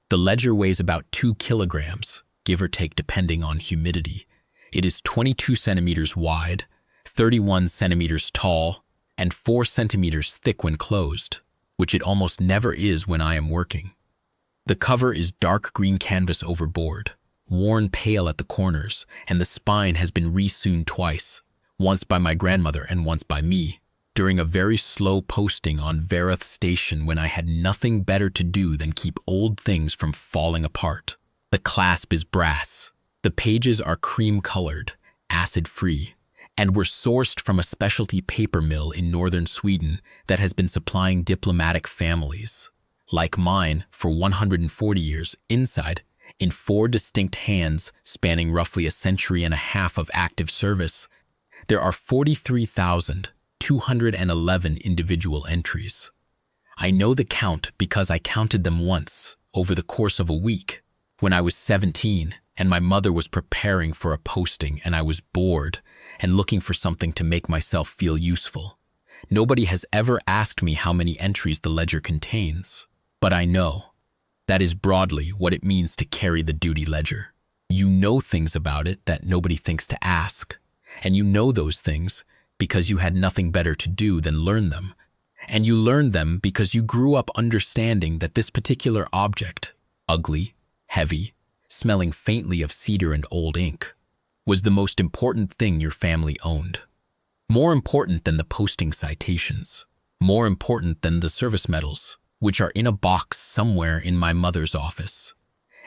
The ledger weighs about 2 kilograms, give or take depending on humidity. It is 22 centimeters wide, 31 centimeters tall, and 4 centimeters thick when closed, which it almost never is when I am working. The cover is dark green canvas over board, worn pale at the corners, and the spine has been resewn twice, once by my grandmother and once by me, during a very slow posting on Vereth Station when I had nothing better to do than keep old things from falling apart. The clasp is brass. The pages are cream-colored, acid-free, and were sourced from a specialty paper mill in northern Sweden that has been supplying diplomatic families, like mine, for 140 years, inside, in 4 distinct hands spanning roughly a century and a half of active service. There are 43,211 individual entries. I know the count because I counted them once over the course of a week when I was 17 and my mother was preparing for a posting and I was bored and looking for something to make myself feel useful. Nobody has ever asked me how many entries the ledger contains, but I know. That is broadly what it means to carry the duty ledger. You know things about it that nobody thinks to ask, and you know those things because you had nothing better to do than learn them, and you learned them because you grew up understanding that this particular object, ugly, heavy, smelling faintly of cedar and old ink, was the most important thing your family owned. More important than the posting citations, more important than the service medals, which are in a box somewhere in my mother's office,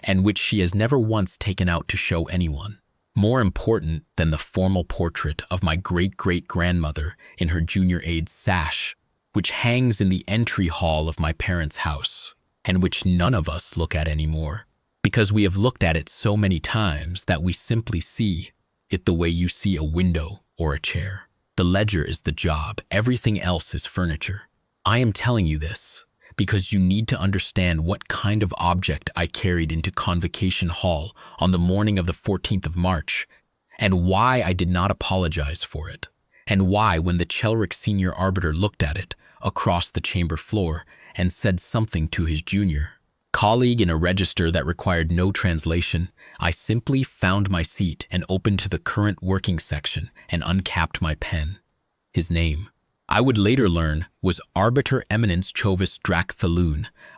and which she has never once taken out to show anyone. More important than the formal portrait of my great-great-grandmother in her junior aide's sash, which hangs in the entry hall of my parents' house, and which none of us look at anymore, because we have looked at it so many times that we simply see it the way you see a window or a chair. The ledger is the job, everything else is furniture. I am telling you this because you need to understand what kind of object I carried into Convocation Hall on the morning of the 14th of March, and why I did not apologize for it, and why when the Chelric senior arbiter looked at it across the chamber floor and said something to his junior colleague in a register that required no translation, I simply found my seat and opened to the current working section and uncapped my pen. His name, I would later learn, was Arbiter Eminence Chovis Drak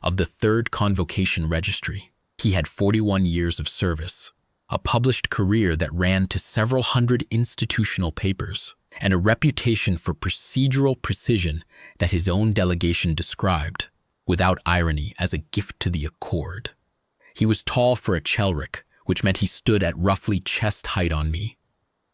of the 3rd Convocation Registry. He had 41 years of service, a published career that ran to several hundred institutional papers, and a reputation for procedural precision that his own delegation described, without irony, as a gift to the accord. He was tall for a Chelric, which meant he stood at roughly chest height on me,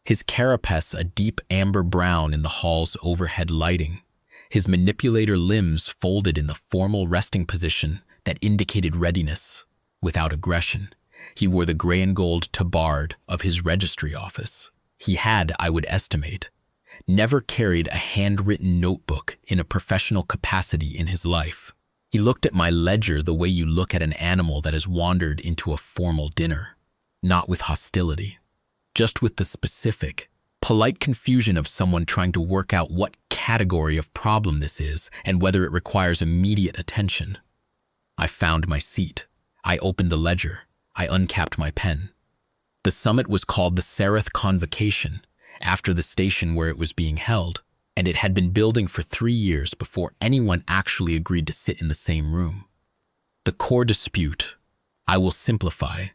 his carapace a deep amber brown in the hall's overhead lighting, his manipulator limbs folded in the formal resting position that indicated readiness, without aggression. He wore the gray and gold tabard of his registry office. He had, I would estimate, never carried a handwritten notebook in a professional capacity in his life. He looked at my ledger the way you look at an animal that has wandered into a formal dinner, not with hostility, just with the specific, polite confusion of someone trying to work out what category of problem this is and whether it requires immediate attention. I found my seat. I opened the ledger. I uncapped my pen. The summit was called the Sereth Convocation, after the station where it was being held, and it had been building for 3 years before anyone actually agreed to sit in the same room. The core dispute, I will simplify,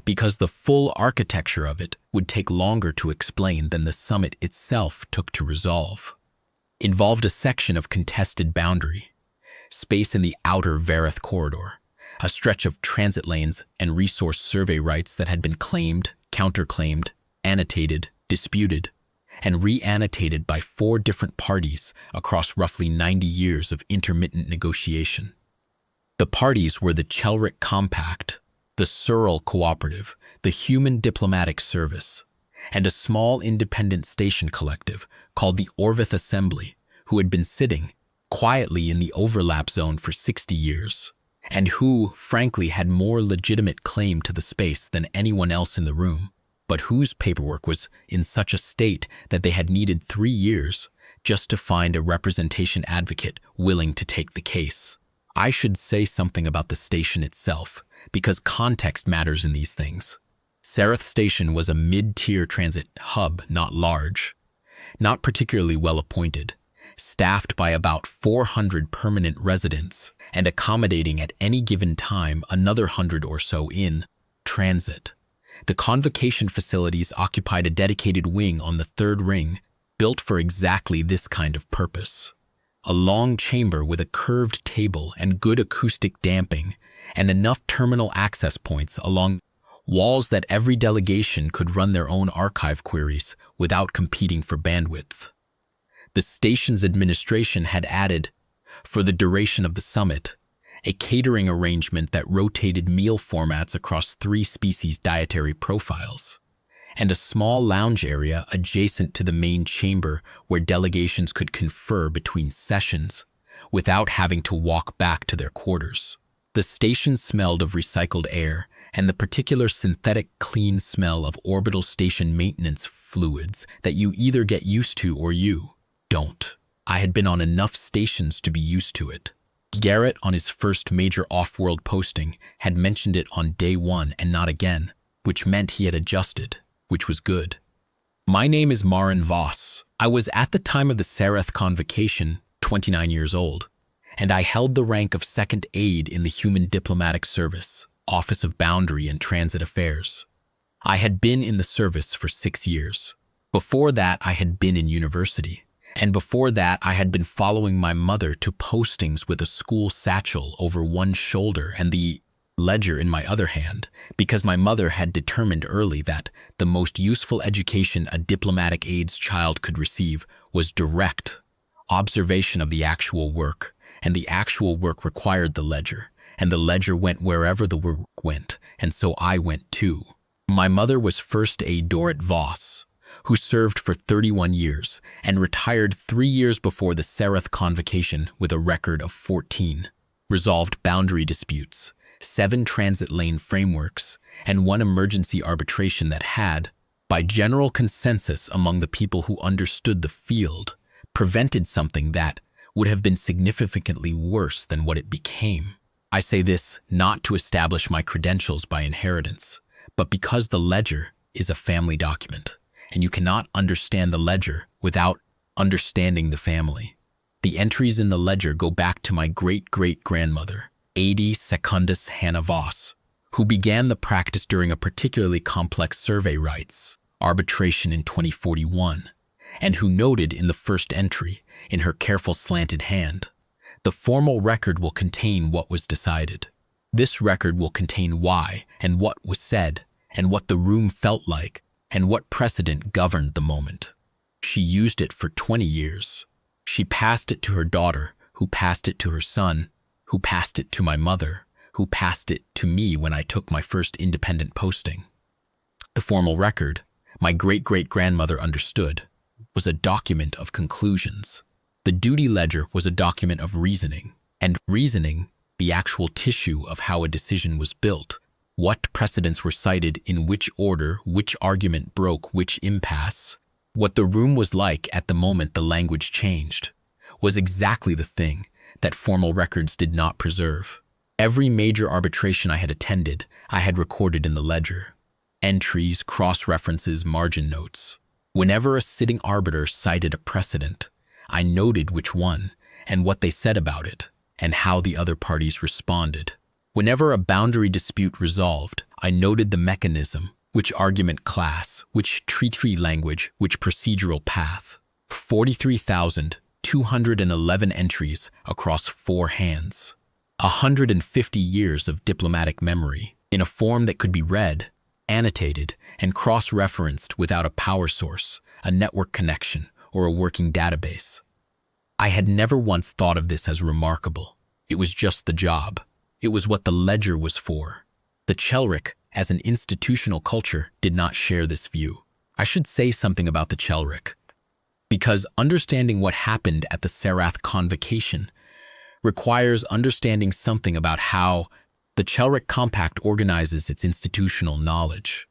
because the full architecture of it would take longer to explain than the summit itself took to resolve, involved a section of contested boundary, space in the outer Vereth corridor, a stretch of transit lanes and resource survey rights that had been claimed, counterclaimed, annotated, disputed, and re-annotated by 4 different parties across roughly 90 years of intermittent negotiation. The parties were the Chelric Compact, the Searle Cooperative, the Human Diplomatic Service, and a small independent station collective called the Orvith Assembly, who had been sitting quietly in the overlap zone for 60 years, and who, frankly, had more legitimate claim to the space than anyone else in the room, but whose paperwork was in such a state that they had needed 3 years just to find a representation advocate willing to take the case. I should say something about the station itself, because context matters in these things. Sereth Station was a mid-tier transit hub, not large, not particularly well appointed, staffed by about 400 permanent residents and accommodating at any given time another 100 or so in transit. The convocation facilities occupied a dedicated wing on the third ring, built for exactly this kind of purpose. A long chamber with a curved table and good acoustic damping, and enough terminal access points along walls that every delegation could run their own archive queries without competing for bandwidth. The station's administration had added, for the duration of the summit, a catering arrangement that rotated meal formats across 3 species dietary profiles, and a small lounge area adjacent to the main chamber where delegations could confer between sessions without having to walk back to their quarters. The station smelled of recycled air and the particular synthetic clean smell of orbital station maintenance fluids that you either get used to or you don't. I had been on enough stations to be used to it. Garrett, on his first major off-world posting, had mentioned it on day 1 and not again, which meant he had adjusted, which was good. My name is Marin Voss. I was at the time of the Sereth convocation 29 years old, and I held the rank of second aide in the Human Diplomatic Service, Office of Boundary and Transit Affairs. I had been in the service for 6 years. Before that, I had been in university. And before that, I had been following my mother to postings with a school satchel over one shoulder and the ledger in my other hand, because my mother had determined early that the most useful education a diplomatic aide's child could receive was direct observation of the actual work, and the actual work required the ledger, and the ledger went wherever the work went, and so I went too. My mother was first aide Dorrit Voss, who served for 31 years and retired 3 years before the Sereth convocation with a record of 14 resolved boundary disputes, 7 transit lane frameworks, and 1 emergency arbitration that had, by general consensus among the people who understood the field, prevented something that would have been significantly worse than what it became. I say this not to establish my credentials by inheritance, but because the ledger is a family document, and you cannot understand the ledger without understanding the family. The entries in the ledger go back to my great-great-grandmother, Aide Secundus Hannah Voss, who began the practice during a particularly complex survey rights arbitration in 2041, and who noted in the first entry, in her careful slanted hand, the formal record will contain what was decided. This record will contain why and what was said, and what the room felt like, and what precedent governed the moment. She used it for 20 years. She passed it to her daughter, who passed it to her son, who passed it to my mother, who passed it to me when I took my first independent posting. The formal record, my great-great-grandmother understood, was a document of conclusions. The duty ledger was a document of reasoning, and reasoning, the actual tissue of how a decision was built, what precedents were cited in which order, which argument broke which impasse, what the room was like at the moment the language changed, was exactly the thing that formal records did not preserve. Every major arbitration I had attended, I had recorded in the ledger. Entries, cross-references, margin notes. Whenever a sitting arbiter cited a precedent, I noted which one, and what they said about it, and how the other parties responded. Whenever a boundary dispute resolved, I noted the mechanism, which argument class, which treaty language, which procedural path. 43,211 entries across 4 hands. 150 years of diplomatic memory, in a form that could be read, annotated, and cross-referenced without a power source, a network connection, or a working database. I had never once thought of this as remarkable. It was just the job. It was what the ledger was for. The Chelric, as an institutional culture, did not share this view. I should say something about the Chelric, because understanding what happened at the Sereth convocation requires understanding something about how the Chelric Compact organizes its institutional knowledge.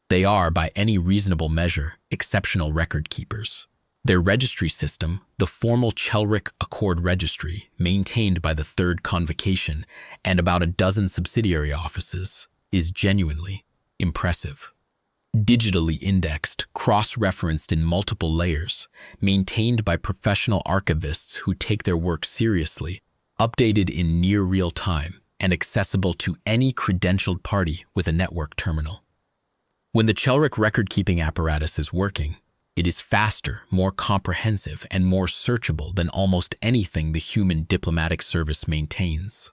They are, by any reasonable measure, exceptional record keepers. Their registry system, the formal Chelric Accord Registry, maintained by the Third Convocation and about a dozen subsidiary offices, is genuinely impressive. Digitally indexed, cross-referenced in multiple layers, maintained by professional archivists who take their work seriously, updated in near real time, and accessible to any credentialed party with a network terminal. When the Chelric record-keeping apparatus is working, it is faster, more comprehensive, and more searchable than almost anything the human diplomatic service maintains.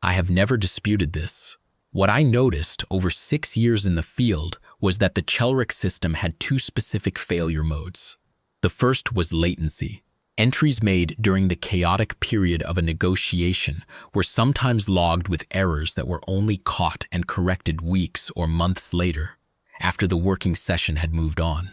I have never disputed this. What I noticed over 6 years in the field was that the Chelric system had two specific failure modes. The first was latency. Entries made during the chaotic period of a negotiation were sometimes logged with errors that were only caught and corrected weeks or months later, after the working session had moved on.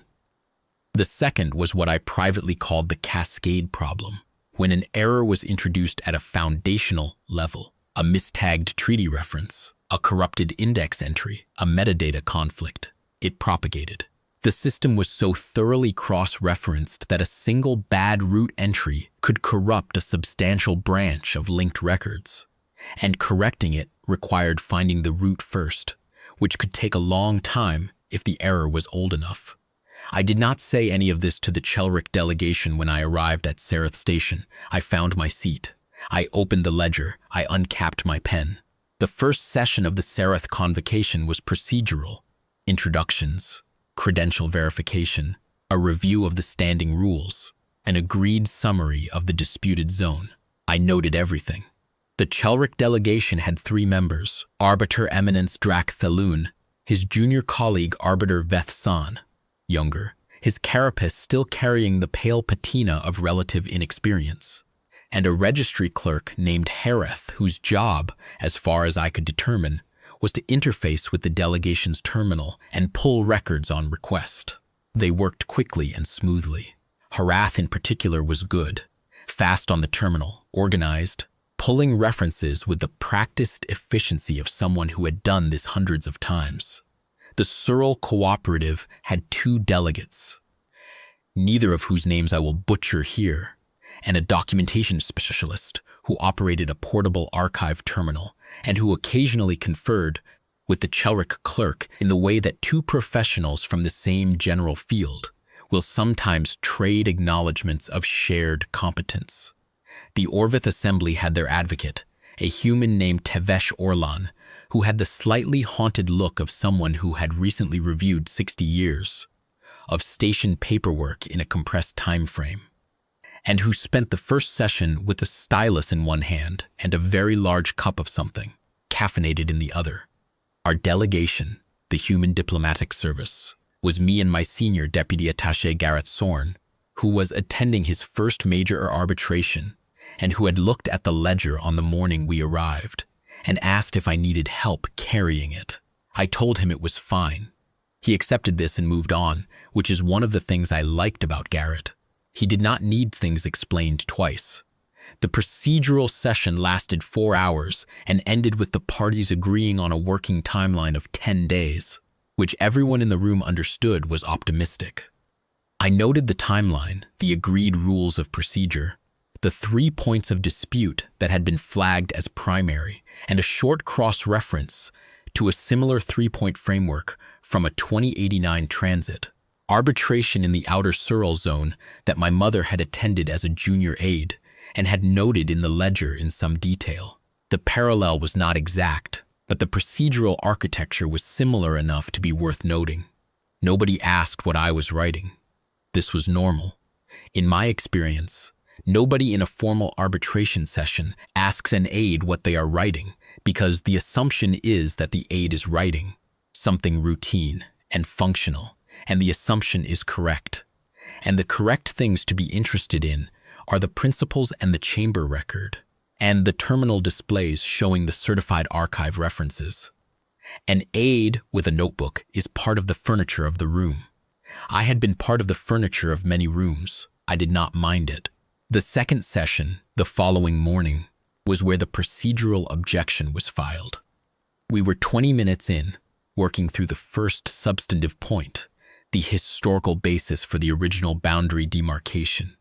The second was what I privately called the cascade problem, when an error was introduced at a foundational level, a mistagged treaty reference, a corrupted index entry, a metadata conflict. It propagated. The system was so thoroughly cross-referenced that a single bad root entry could corrupt a substantial branch of linked records, and correcting it required finding the root first, which could take a long time if the error was old enough. I did not say any of this to the Chelric delegation when I arrived at Sereth Station. I found my seat. I opened the ledger. I uncapped my pen. The first session of the Sereth Convocation was procedural. Introductions, credential verification, a review of the standing rules, an agreed summary of the disputed zone. I noted everything. The Chelric delegation had 3 members: Arbiter Eminence Drak Thelun, his junior colleague Arbiter Veth San, younger, his carapace still carrying the pale patina of relative inexperience, and a registry clerk named Hareth, whose job, as far as I could determine, was to interface with the delegation's terminal and pull records on request. They worked quickly and smoothly. Harath in particular was good, fast on the terminal, organized, pulling references with the practiced efficiency of someone who had done this hundreds of times. The Searle Cooperative had 2 delegates, neither of whose names I will butcher here, and a documentation specialist who operated a portable archive terminal and who occasionally conferred with the Chelric clerk in the way that 2 professionals from the same general field will sometimes trade acknowledgments of shared competence. The Orvith Assembly had their advocate, a human named Tevesh Orlan, who had the slightly haunted look of someone who had recently reviewed 60 years of station paperwork in a compressed time frame, and who spent the first session with a stylus in one hand and a very large cup of something, caffeinated in the other. Our delegation, the Human Diplomatic Service, was me and my senior deputy attaché Garrett Sorn, who was attending his first major arbitration and who had looked at the ledger on the morning we arrived and asked if I needed help carrying it. I told him it was fine. He accepted this and moved on, which is one of the things I liked about Garrett. He did not need things explained twice. The procedural session lasted 4 hours and ended with the parties agreeing on a working timeline of 10 days, which everyone in the room understood was optimistic. I noted the timeline, the agreed rules of procedure, the 3 points of dispute that had been flagged as primary, and a short cross-reference to a similar 3-point framework from a 2089 transit, arbitration in the outer Searle zone that my mother had attended as a junior aide and had noted in the ledger in some detail. The parallel was not exact, but the procedural architecture was similar enough to be worth noting. Nobody asked what I was writing. This was normal. In my experience, nobody in a formal arbitration session asks an aide what they are writing because the assumption is that the aide is writing something routine and functional, and the assumption is correct. And the correct things to be interested in are the principles and the chamber record, and the terminal displays showing the certified archive references. An aide with a notebook is part of the furniture of the room. I had been part of the furniture of many rooms. I did not mind it. The second session, the following morning, was where the procedural objection was filed. We were 20 minutes in, working through the first substantive point, the historical basis for the original boundary demarcation.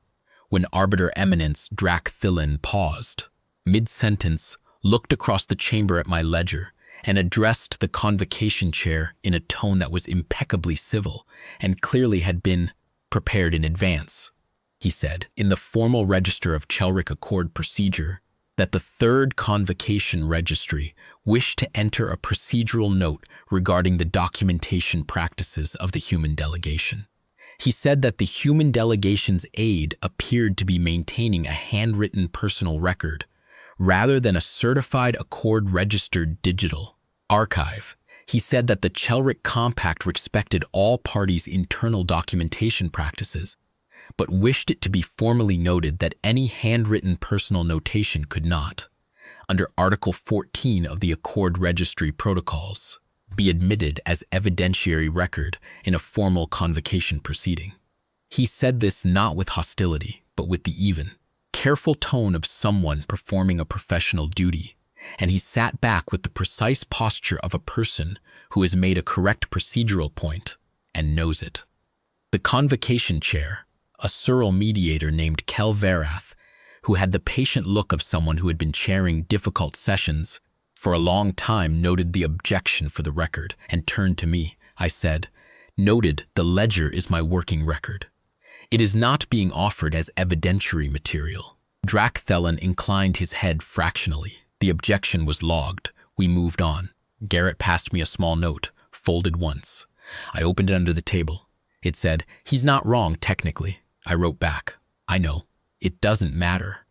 When Arbiter Eminence Drakthilin paused, mid-sentence, looked across the chamber at my ledger, and addressed the convocation chair in a tone that was impeccably civil and clearly had been prepared in advance. He said, in the formal register of Chelric Accord procedure, that the third convocation registry wished to enter a procedural note regarding the documentation practices of the human delegation. He said that the human delegation's aide appeared to be maintaining a handwritten personal record rather than a certified Accord registered digital archive. He said that the Chelric Compact respected all parties' internal documentation practices, but wished it to be formally noted that any handwritten personal notation could not, under Article 14 of the Accord Registry Protocols, be admitted as evidentiary record in a formal convocation proceeding. He said this not with hostility, but with the even, careful tone of someone performing a professional duty, and he sat back with the precise posture of a person who has made a correct procedural point and knows it. The convocation chair, a surreal mediator named Kel Verath, who had the patient look of someone who had been chairing difficult sessions for a long time, noted the objection for the record and turned to me. I said, "Noted, the ledger is my working record. It is not being offered as evidentiary material." Drakthelen inclined his head fractionally. The objection was logged. We moved on. Garrett passed me a small note, folded once. I opened it under the table. It said, "He's not wrong, technically." I wrote back, "I know. It doesn't matter."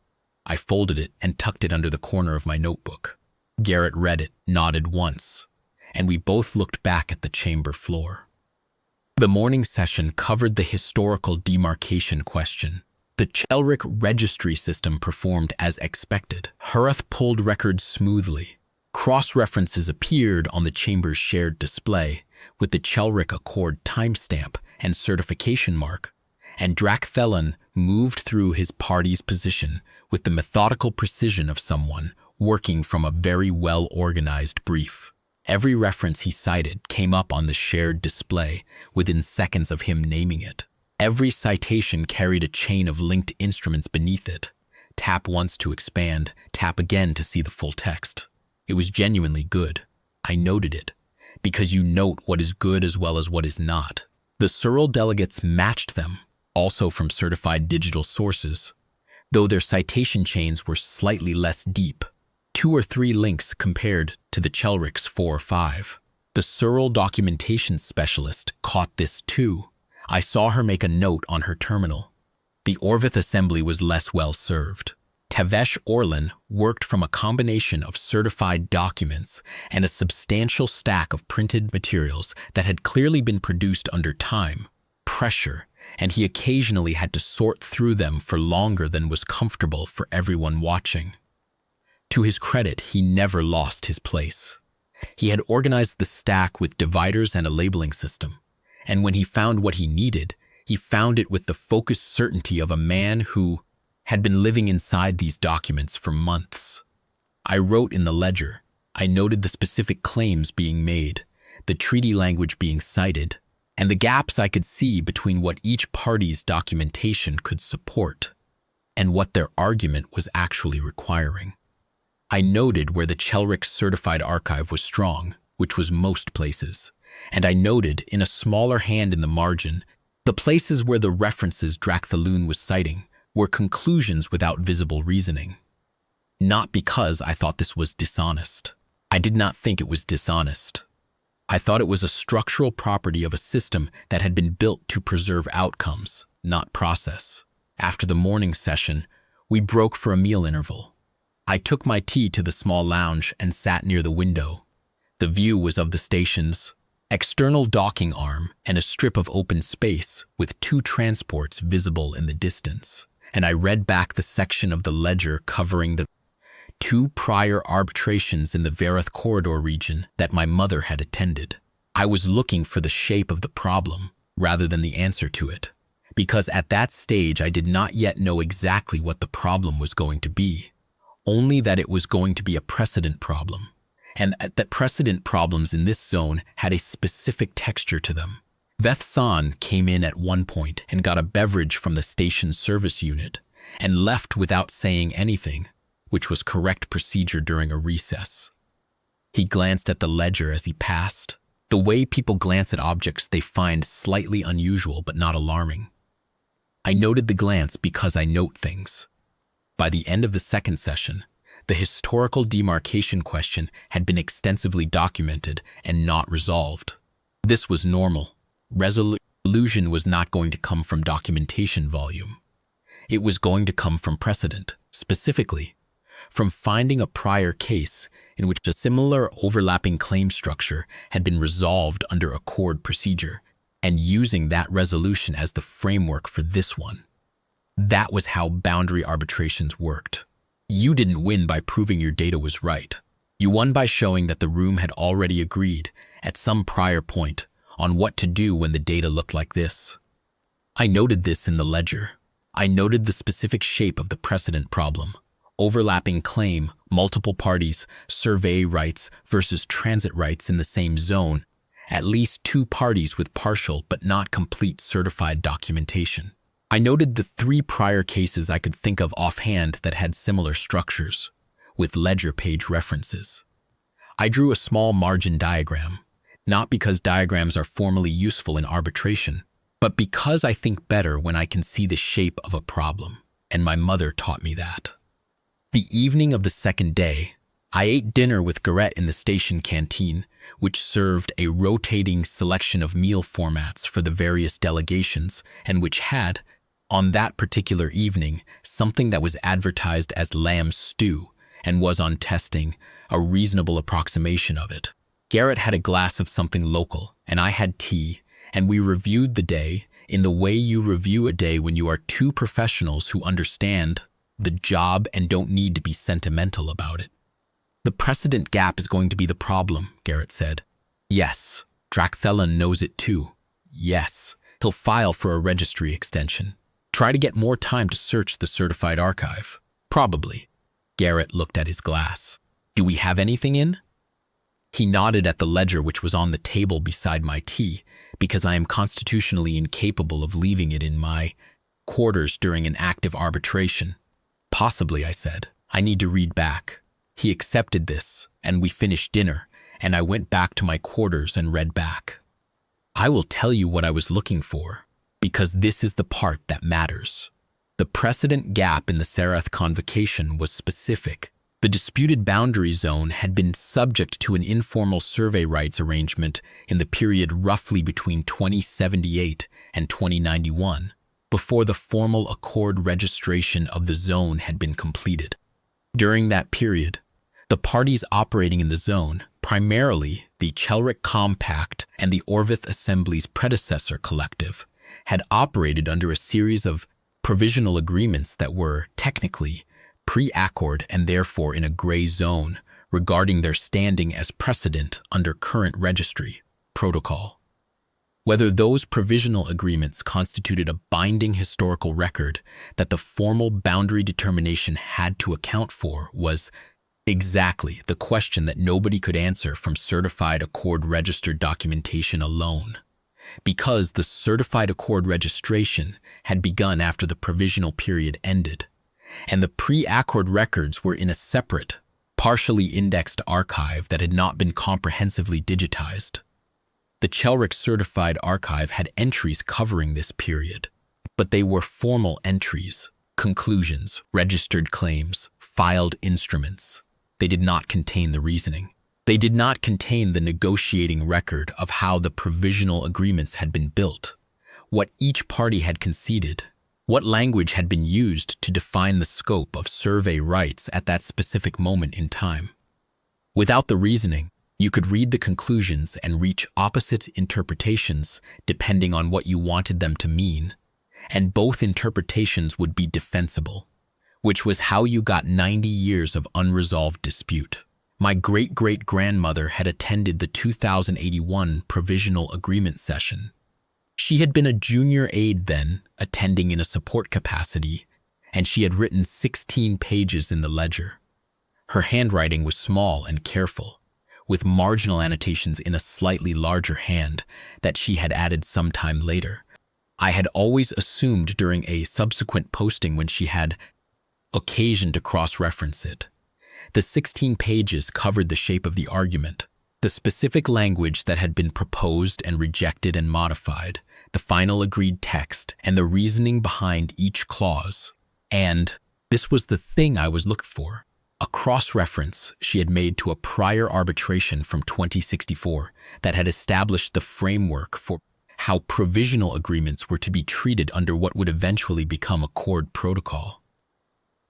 I folded it and tucked it under the corner of my notebook. Garrett read it, nodded once, and we both looked back at the chamber floor. The morning session covered the historical demarcation question. The Chelric registry system performed as expected. Hurath pulled records smoothly. Cross-references appeared on the chamber's shared display with the Chelric Accord timestamp and certification mark, and Drakthelen moved through his party's position with the methodical precision of someone working from a very well-organized brief. Every reference he cited came up on the shared display within seconds of him naming it. Every citation carried a chain of linked instruments beneath it. Tap once to expand, tap again to see the full text. It was genuinely good. I noted it, because you note what is good as well as what is not. The Searle delegates matched them, also from certified digital sources, though their citation chains were slightly less deep, 2 or 3 links compared to the Chelric's 4 or 5. The Searle documentation specialist caught this too. I saw her make a note on her terminal. The Orvith assembly was less well served. Tavesh Orlin worked from a combination of certified documents and a substantial stack of printed materials that had clearly been produced under time, pressure, and he occasionally had to sort through them for longer than was comfortable for everyone watching. To his credit, he never lost his place. He had organized the stack with dividers and a labeling system, and when he found what he needed, he found it with the focused certainty of a man who had been living inside these documents for months. I wrote in the ledger. I noted the specific claims being made, the treaty language being cited, and the gaps I could see between what each party's documentation could support and what their argument was actually requiring. I noted where the Chelric certified archive was strong, which was most places, and I noted in a smaller hand in the margin the places where the references Drakthaloon was citing were conclusions without visible reasoning. Not because I thought this was dishonest. I did not think it was dishonest. I thought it was a structural property of a system that had been built to preserve outcomes, not process. After the morning session, we broke for a meal interval. I took my tea to the small lounge and sat near the window. The view was of the station's external docking arm and a strip of open space with 2 transports visible in the distance, and I read back the section of the ledger covering the 2 prior arbitrations in the Verath corridor region that my mother had attended. I was looking for the shape of the problem rather than the answer to it, because at that stage I did not yet know exactly what the problem was going to be, only that it was going to be a precedent problem, and that precedent problems in this zone had a specific texture to them. Veth-san came in at one point and got a beverage from the station service unit and left without saying anything, which was correct procedure during a recess. He glanced at the ledger as he passed, the way people glance at objects they find slightly unusual but not alarming. I noted the glance because I note things. By the end of the second session, the historical demarcation question had been extensively documented and not resolved. This was normal. Resolution was not going to come from documentation volume. It was going to come from precedent, specifically from finding a prior case in which a similar overlapping claim structure had been resolved under accord procedure and using that resolution as the framework for this one. That was how boundary arbitrations worked. You didn't win by proving your data was right. You won by showing that the room had already agreed at some prior point on what to do when the data looked like this. I noted this in the ledger. I noted the specific shape of the precedent problem. Overlapping claim, multiple parties, survey rights versus transit rights in the same zone, at least two parties with partial but not complete certified documentation. I noted the 3 prior cases I could think of offhand that had similar structures, with ledger page references. I drew a small margin diagram, not because diagrams are formally useful in arbitration, but because I think better when I can see the shape of a problem, and my mother taught me that. The evening of the second day, I ate dinner with Garrett in the station canteen, which served a rotating selection of meal formats for the various delegations and which had, on that particular evening, something that was advertised as lamb stew and was on testing a reasonable approximation of it. Garrett had a glass of something local, and I had tea, and we reviewed the day in the way you review a day when you are 2 professionals who understand the job and don't need to be sentimental about it. The precedent gap is going to be the problem, Garrett said. Yes. Drakthelan knows it too. Yes. He'll file for a registry extension. Try to get more time to search the certified archive. Probably. Garrett looked at his glass. Do we have anything in? He nodded at the ledger which was on the table beside my tea, because I am constitutionally incapable of leaving it in my quarters during an active arbitration. Possibly, I said. I need to read back. He accepted this, and we finished dinner, and I went back to my quarters and read back. I will tell you what I was looking for, because this is the part that matters. The precedent gap in the Sarath convocation was specific. The disputed boundary zone had been subject to an informal survey rights arrangement in the period roughly between 2078 and 2091, before the formal accord registration of the zone had been completed. During that period, the parties operating in the zone, primarily the Chelric Compact and the Orvith Assembly's predecessor collective, had operated under a series of provisional agreements that were, technically, pre-accord and therefore in a gray zone regarding their standing as precedent under current registry protocol. Whether those provisional agreements constituted a binding historical record that the formal boundary determination had to account for was exactly the question that nobody could answer from certified accord registered documentation alone, because the certified accord registration had begun after the provisional period ended, and the pre-accord records were in a separate, partially indexed archive that had not been comprehensively digitized. The Chelric Certified Archive had entries covering this period, but they were formal entries, conclusions, registered claims, filed instruments. They did not contain the reasoning. They did not contain the negotiating record of how the provisional agreements had been built, what each party had conceded, what language had been used to define the scope of survey rights at that specific moment in time. Without the reasoning, you could read the conclusions and reach opposite interpretations depending on what you wanted them to mean, and both interpretations would be defensible, which was how you got 90 years of unresolved dispute. My great-great-grandmother had attended the 2081 Provisional Agreement session. She had been a junior aide then, attending in a support capacity, and she had written 16 pages in the ledger. Her handwriting was small and careful, with marginal annotations in a slightly larger hand that she had added sometime later. I had always assumed during a subsequent posting when she had occasion to cross-reference it. The 16 pages covered the shape of the argument, the specific language that had been proposed and rejected and modified, the final agreed text, and the reasoning behind each clause. And this was the thing I was looking for. A cross-reference she had made to a prior arbitration from 2064 that had established the framework for how provisional agreements were to be treated under what would eventually become a court protocol.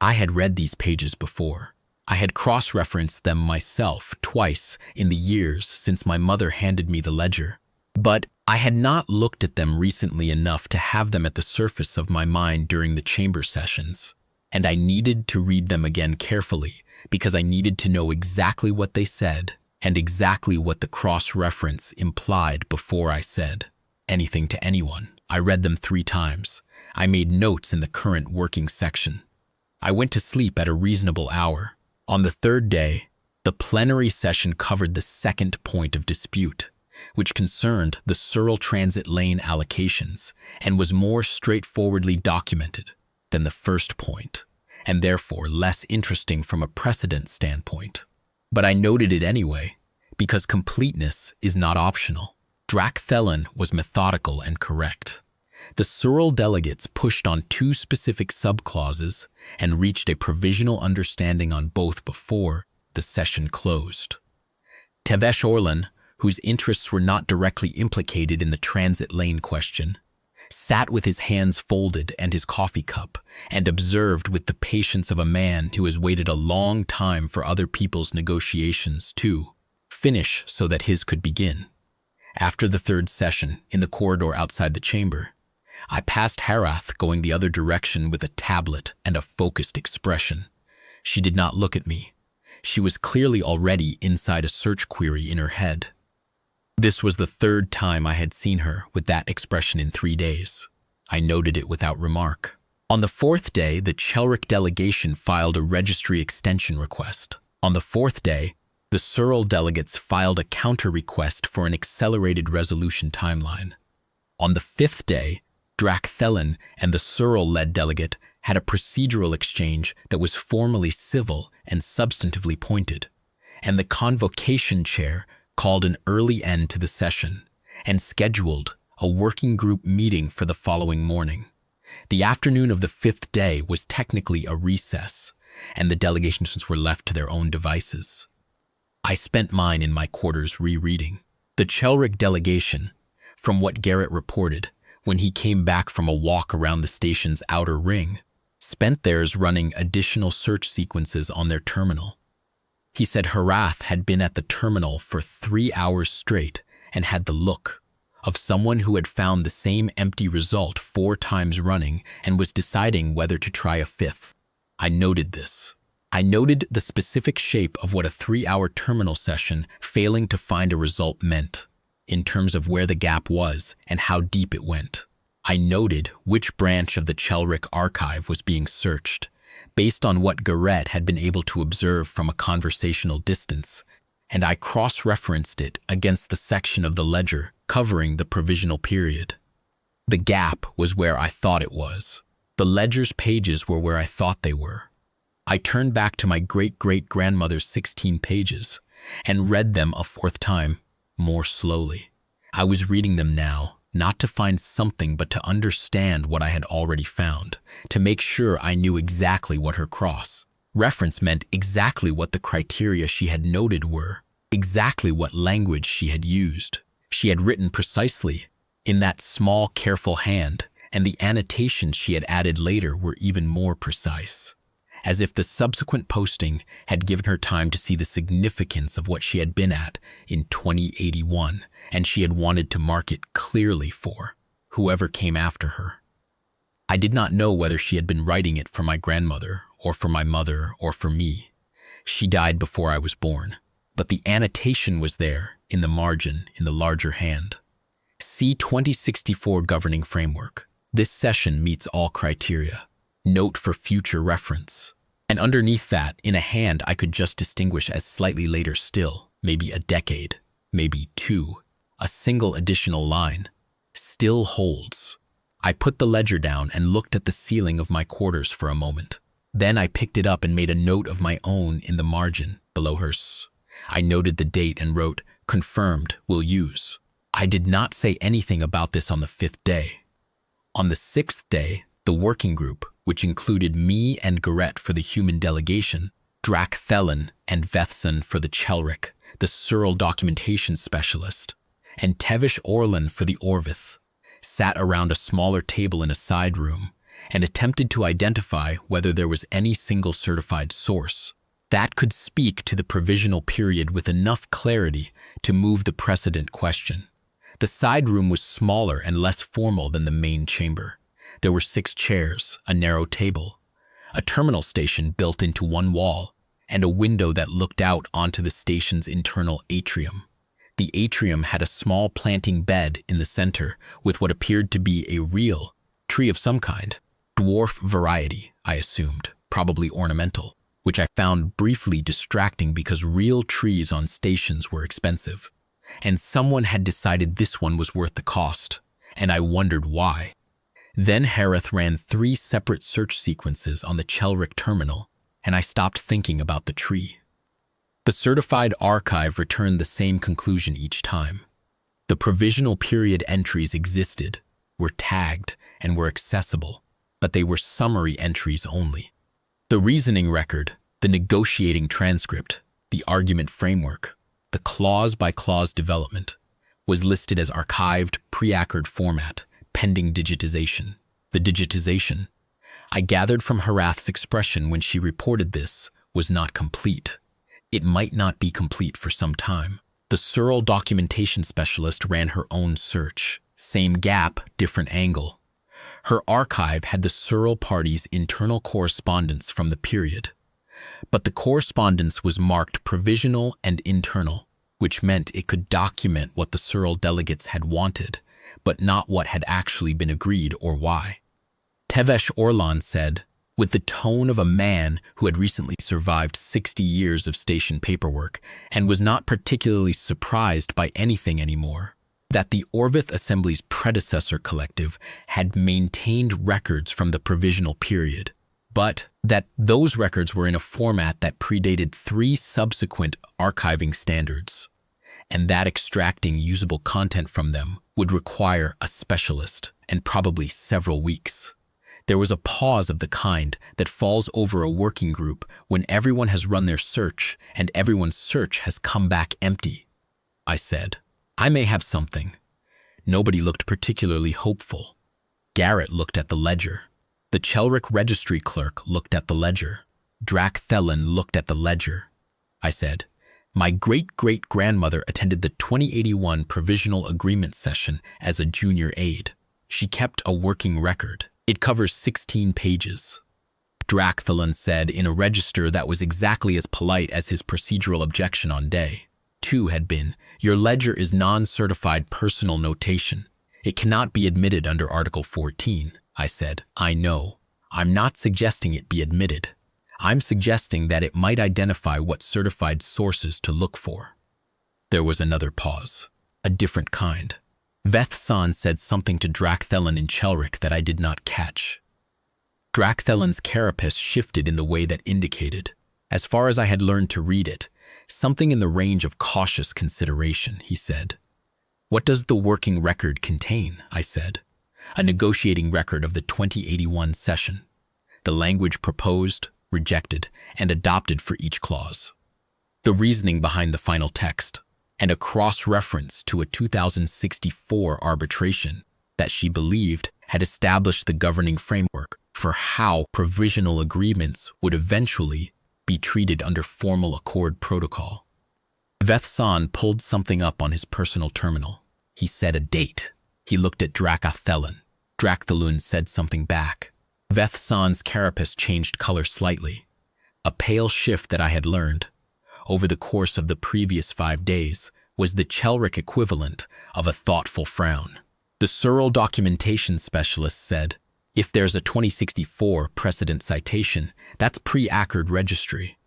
I had read these pages before. I had cross-referenced them myself twice in the years since my mother handed me the ledger, but I had not looked at them recently enough to have them at the surface of my mind during the chamber sessions, and I needed to read them again carefully because I needed to know exactly what they said and exactly what the cross-reference implied before I said anything to anyone. I read them 3 times. I made notes in the current working section. I went to sleep at a reasonable hour. On the 3rd day, the plenary session covered the second point of dispute, which concerned the Searle Transit Lane allocations and was more straightforwardly documented than the first point, and therefore less interesting from a precedent standpoint. But I noted it anyway, because completeness is not optional. Drach-Thelen was methodical and correct. The Searle delegates pushed on 2 specific subclauses and reached a provisional understanding on both before the session closed. Tevesh Orlan, whose interests were not directly implicated in the transit lane question, sat with his hands folded and his coffee cup and observed with the patience of a man who has waited a long time for other people's negotiations to finish so that his could begin. After the 3rd session, in the corridor outside the chamber, I passed Harath going the other direction with a tablet and a focused expression. She did not look at me. She was clearly already inside a search query in her head. This was the 3rd time I had seen her with that expression in 3 days. I noted it without remark. On the 4th day, the Chelrick delegation filed a registry extension request. On the 4th day, the Searle delegates filed a counter request for an accelerated resolution timeline. On the 5th day, Drach-Thelen and the Searle-led delegate had a procedural exchange that was formally civil and substantively pointed, and the convocation chair called an early end to the session and scheduled a working group meeting for the following morning. The afternoon of the 5th day was technically a recess, and the delegations were left to their own devices. I spent mine in my quarters rereading. The Chelrick delegation, from what Garrett reported when he came back from a walk around the station's outer ring, spent theirs running additional search sequences on their terminal. He said Harath had been at the terminal for 3 hours straight and had the look of someone who had found the same empty result 4 times running and was deciding whether to try a 5th. I noted this. I noted the specific shape of what a 3-hour terminal session failing to find a result meant, in terms of where the gap was and how deep it went. I noted which branch of the Chelrick archive was being searched, based on what Garrett had been able to observe from a conversational distance, and I cross-referenced it against the section of the ledger covering the provisional period. The gap was where I thought it was. The ledger's pages were where I thought they were. I turned back to my great-great-grandmother's 16 pages and read them a 4th time, more slowly. I was reading them now, not to find something but to understand what I had already found, to make sure I knew exactly what her cross-reference meant, exactly what the criteria she had noted were, exactly what language she had used. She had written precisely in that small, careful hand, and the annotations she had added later were even more precise, as if the subsequent posting had given her time to see the significance of what she had been at in 2081, and she had wanted to mark it clearly for whoever came after her. I did not know whether she had been writing it for my grandmother, or for my mother, or for me. She died before I was born, but the annotation was there, in the margin, in the larger hand. See 2064 Governing Framework. This session meets all criteria. Note for future reference. And underneath that, in a hand I could just distinguish as slightly later still, maybe a decade, maybe two. A single additional line still holds. I put the ledger down and looked at the ceiling of my quarters for a moment. Then I picked it up and made a note of my own in the margin below hers. I noted the date and wrote, "Confirmed, will use." I did not say anything about this on the 5th day. On the 6th day, the working group, which included me and Garrett for the human delegation, Drac Thelen and Vethson for the Chelric, the Searle documentation specialist, and Tevish Orlan for the Orvith, sat around a smaller table in a side room and attempted to identify whether there was any single certified source that could speak to the provisional period with enough clarity to move the precedent question. The side room was smaller and less formal than the main chamber. There were 6 chairs, a narrow table, a terminal station built into one wall, and a window that looked out onto the station's internal atrium. The atrium had a small planting bed in the center with what appeared to be a real tree of some kind. Dwarf variety, I assumed, probably ornamental, which I found briefly distracting because real trees on stations were expensive. And someone had decided this one was worth the cost, and I wondered why. Then Harith ran 3 separate search sequences on the Chelric terminal, and I stopped thinking about the tree. The certified archive returned the same conclusion each time. The provisional period entries existed, were tagged, and were accessible, but they were summary entries only. The reasoning record, the negotiating transcript, the argument framework, the clause-by-clause development, was listed as archived, pre-accord format, pending digitization. The digitization, I gathered from Harath's expression when she reported this, was not complete. It might not be complete for some time. The Searle documentation specialist ran her own search. Same gap, different angle. Her archive had the Searle party's internal correspondence from the period. But the correspondence was marked provisional and internal, which meant it could document what the Searle delegates had wanted, but not what had actually been agreed or why. Tevesh Orlan said, with the tone of a man who had recently survived 60 years of station paperwork and was not particularly surprised by anything anymore, that the Orvith Assembly's predecessor collective had maintained records from the provisional period, but that those records were in a format that predated 3 subsequent archiving standards, and that extracting usable content from them would require a specialist and probably several weeks. There was a pause of the kind that falls over a working group when everyone has run their search and everyone's search has come back empty. I said, I may have something. Nobody looked particularly hopeful. Garrett looked at the ledger. The Chelric registry clerk looked at the ledger. Drac Thelen looked at the ledger. I said, my great-great-grandmother attended the 2081 provisional agreement session as a junior aide. She kept a working record. It covers 16 pages. Drac Thelen said in a register that was exactly as polite as his procedural objection on day 2 had been, your ledger is non-certified personal notation. It cannot be admitted under Article 14. I said, I know. I'm not suggesting it be admitted. I'm suggesting that it might identify what certified sources to look for. There was another pause, a different kind. Vethsan said something to Drac Thelen in Chelric that I did not catch. Drac Thelen's carapace shifted in the way that indicated, as far as I had learned to read it, something in the range of cautious consideration, he said. What does the working record contain? I said. A negotiating record of the 2081 session. The language proposed, rejected, and adopted for each clause. The reasoning behind the final text, and a cross-reference to a 2064 arbitration that she believed had established the governing framework for how provisional agreements would eventually be treated under formal accord protocol. Vethsan pulled something up on his personal terminal. He said a date. He looked at Dracathelin. Dracthelun said something back. Vethsan's carapace changed color slightly, a pale shift that I had learned, over the course of the previous 5 days, was the Chelric equivalent of a thoughtful frown. The Searle documentation specialist said, if there's a 2064 precedent citation, that's pre-accord registry.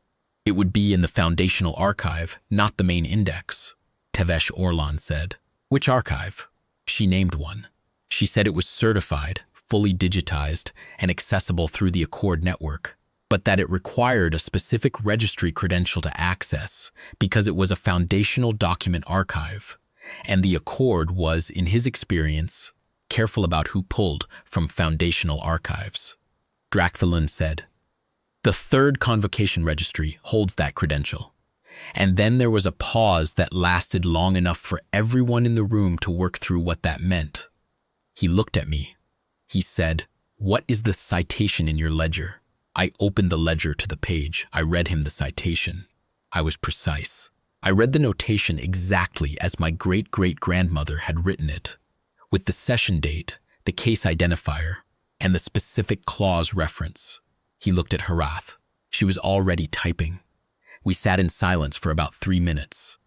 It would be in the foundational archive, not the main index, Tevesh Orlan said. Which archive? She named one. She said it was certified, fully digitized, and accessible through the Accord network, but that it required a specific registry credential to access because it was a foundational document archive, and the Accord was, in his experience, careful about who pulled from foundational archives. Drachthelin said, "The third convocation registry holds that credential." And then there was a pause that lasted long enough for everyone in the room to work through what that meant. He looked at me. He said, "What is the citation in your ledger?" I opened the ledger to the page. I read him the citation. I was precise. I read the notation exactly as my great-great-grandmother had written it, with the session date, the case identifier, and the specific clause reference. He looked at Harath. She was already typing. We sat in silence for about 3 minutes.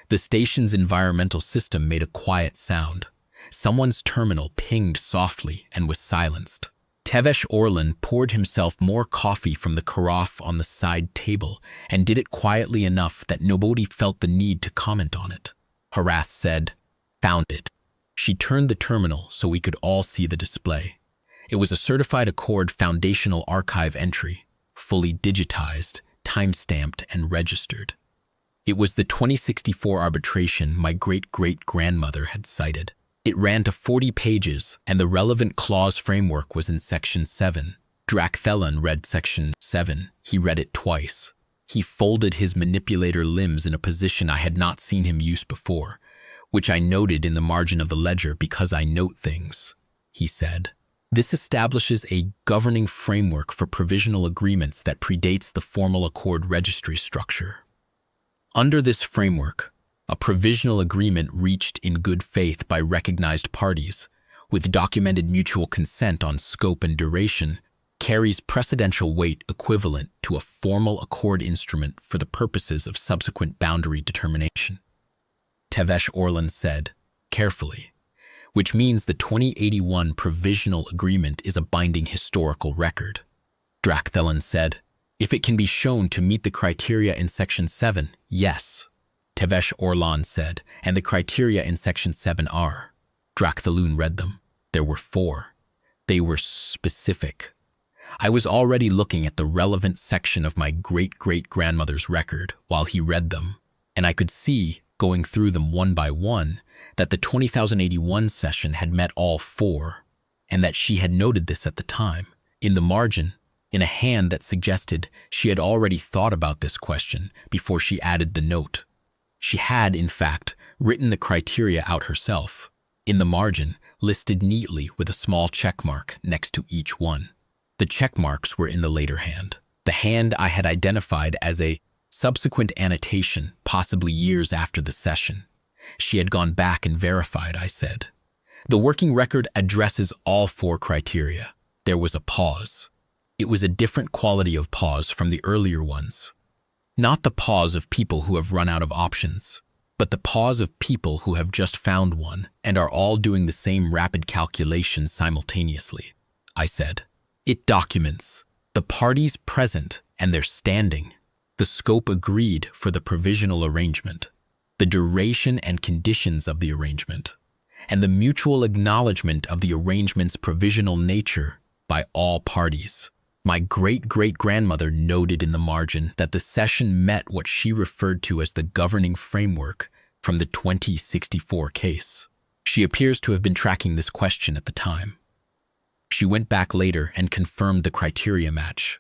The station's environmental system made a quiet sound. Someone's terminal pinged softly and was silenced. Tevesh Orlan poured himself more coffee from the carafe on the side table and did it quietly enough that nobody felt the need to comment on it. Harath said, "Found it." She turned the terminal so we could all see the display. It was a certified Accord foundational archive entry, fully digitized, time-stamped, and registered. It was the 2064 arbitration my great-great-grandmother had cited. It ran to 40 pages, and the relevant clause framework was in Section 7. Drachthelin read Section 7. He read it twice. He folded his manipulator limbs in a position I had not seen him use before, which I noted in the margin of the ledger because I note things. He said, "This establishes a governing framework for provisional agreements that predates the formal Accord registry structure. Under this framework, a provisional agreement reached in good faith by recognized parties, with documented mutual consent on scope and duration, carries precedential weight equivalent to a formal Accord instrument for the purposes of subsequent boundary determination." Tevesh Orlan said, carefully, "which means the 2081 provisional agreement is a binding historical record." Drachthelin said, "If it can be shown to meet the criteria in Section 7, yes." Tevesh Orlan said, "And the criteria in Section 7 are." Drachthelin read them. There were 4. They were specific. I was already looking at the relevant section of my great-great-grandmother's record while he read them, and I could see, going through them one by one, that the 2081 session had met all 4, and that she had noted this at the time, in the margin, in a hand that suggested she had already thought about this question before she added the note. She had, in fact, written the criteria out herself, in the margin, listed neatly with a small check mark next to each one. The check marks were in the later hand, the hand I had identified as a subsequent annotation, possibly years after the session. She had gone back and verified, I said. "The working record addresses all 4 criteria." There was a pause. It was a different quality of pause from the earlier ones. Not the pause of people who have run out of options, but the pause of people who have just found one and are all doing the same rapid calculation simultaneously. I said, "It documents the parties present and their standing, the scope agreed for the provisional arrangement, the duration and conditions of the arrangement, and the mutual acknowledgement of the arrangement's provisional nature by all parties." My great-great-grandmother noted in the margin that the session met what she referred to as the governing framework from the 2064 case. She appears to have been tracking this question at the time. She went back later and confirmed the criteria match.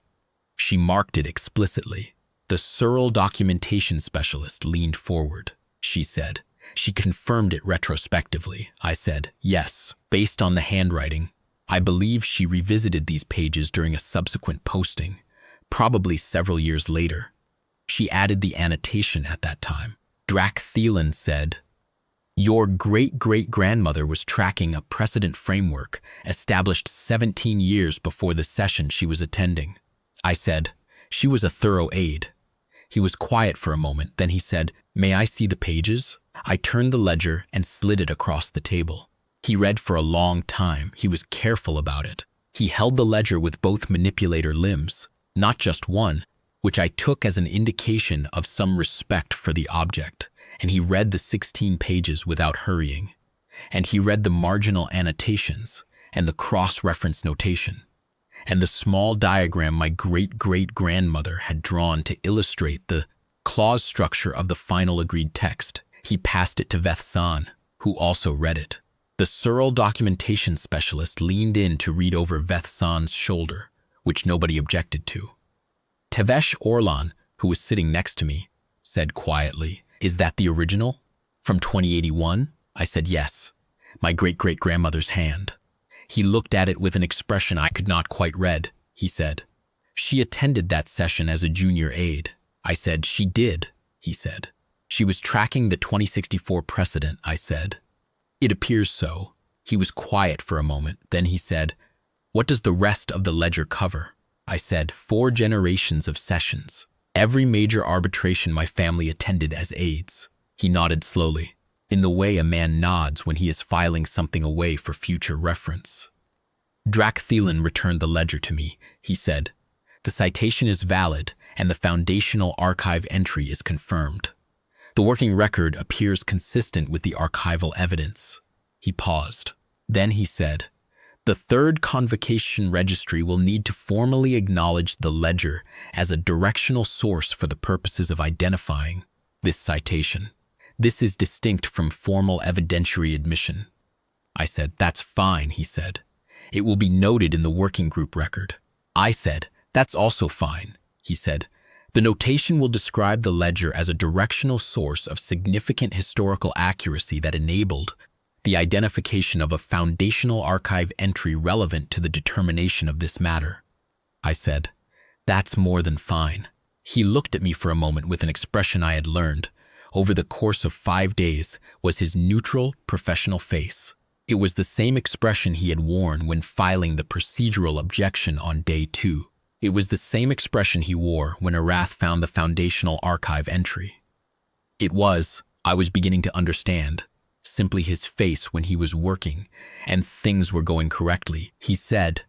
She marked it explicitly. The Searle documentation specialist leaned forward. She said, "She confirmed it retrospectively." I said, "Yes, based on the handwriting. I believe she revisited these pages during a subsequent posting, probably several years later. She added the annotation at that time." Drachthelin said, "Your great-great-grandmother was tracking a precedent framework established 17 years before the session she was attending." I said, "She was a thorough aide." He was quiet for a moment, then he said, "May I see the pages?" I turned the ledger and slid it across the table. He read for a long time. He was careful about it. He held the ledger with both manipulator limbs, not just one, which I took as an indication of some respect for the object, and he read the 16 pages without hurrying. And he read the marginal annotations and the cross-reference notation, and the small diagram my great-great-grandmother had drawn to illustrate the clause structure of the final agreed text. He passed it to Vethsan, who also read it. The Searle documentation specialist leaned in to read over Vethsan's shoulder, which nobody objected to. Tevesh Orlan, who was sitting next to me, said quietly, "Is that the original? From 2081? I said, "Yes." My great-great-grandmother's hand. He looked at it with an expression I could not quite read. He said, "She attended that session as a junior aide." I said, "She did," he said. "She was tracking the 2064 precedent," I said. "It appears so." He was quiet for a moment. Then he said, "What does the rest of the ledger cover?" I said, 4 generations of sessions. Every major arbitration my family attended as aides." He nodded slowly, in the way a man nods when he is filing something away for future reference. Drac Thielen returned the ledger to me. He said, "The citation is valid and the foundational archive entry is confirmed. The working record appears consistent with the archival evidence." He paused. Then he said, "The third convocation registry will need to formally acknowledge the ledger as a directional source for the purposes of identifying this citation. This is distinct from formal evidentiary admission." I said, "That's fine," he said. "It will be noted in the working group record." I said, "That's also fine," he said. "The notation will describe the ledger as a directional source of significant historical accuracy that enabled the identification of a foundational archive entry relevant to the determination of this matter." I said, "That's more than fine." He looked at me for a moment with an expression I had learned, over the course of 5 days, was his neutral, professional face. It was the same expression he had worn when filing the procedural objection on day 2. It was the same expression he wore when Arath found the foundational archive entry. It was, I was beginning to understand, simply his face when he was working and things were going correctly. He said,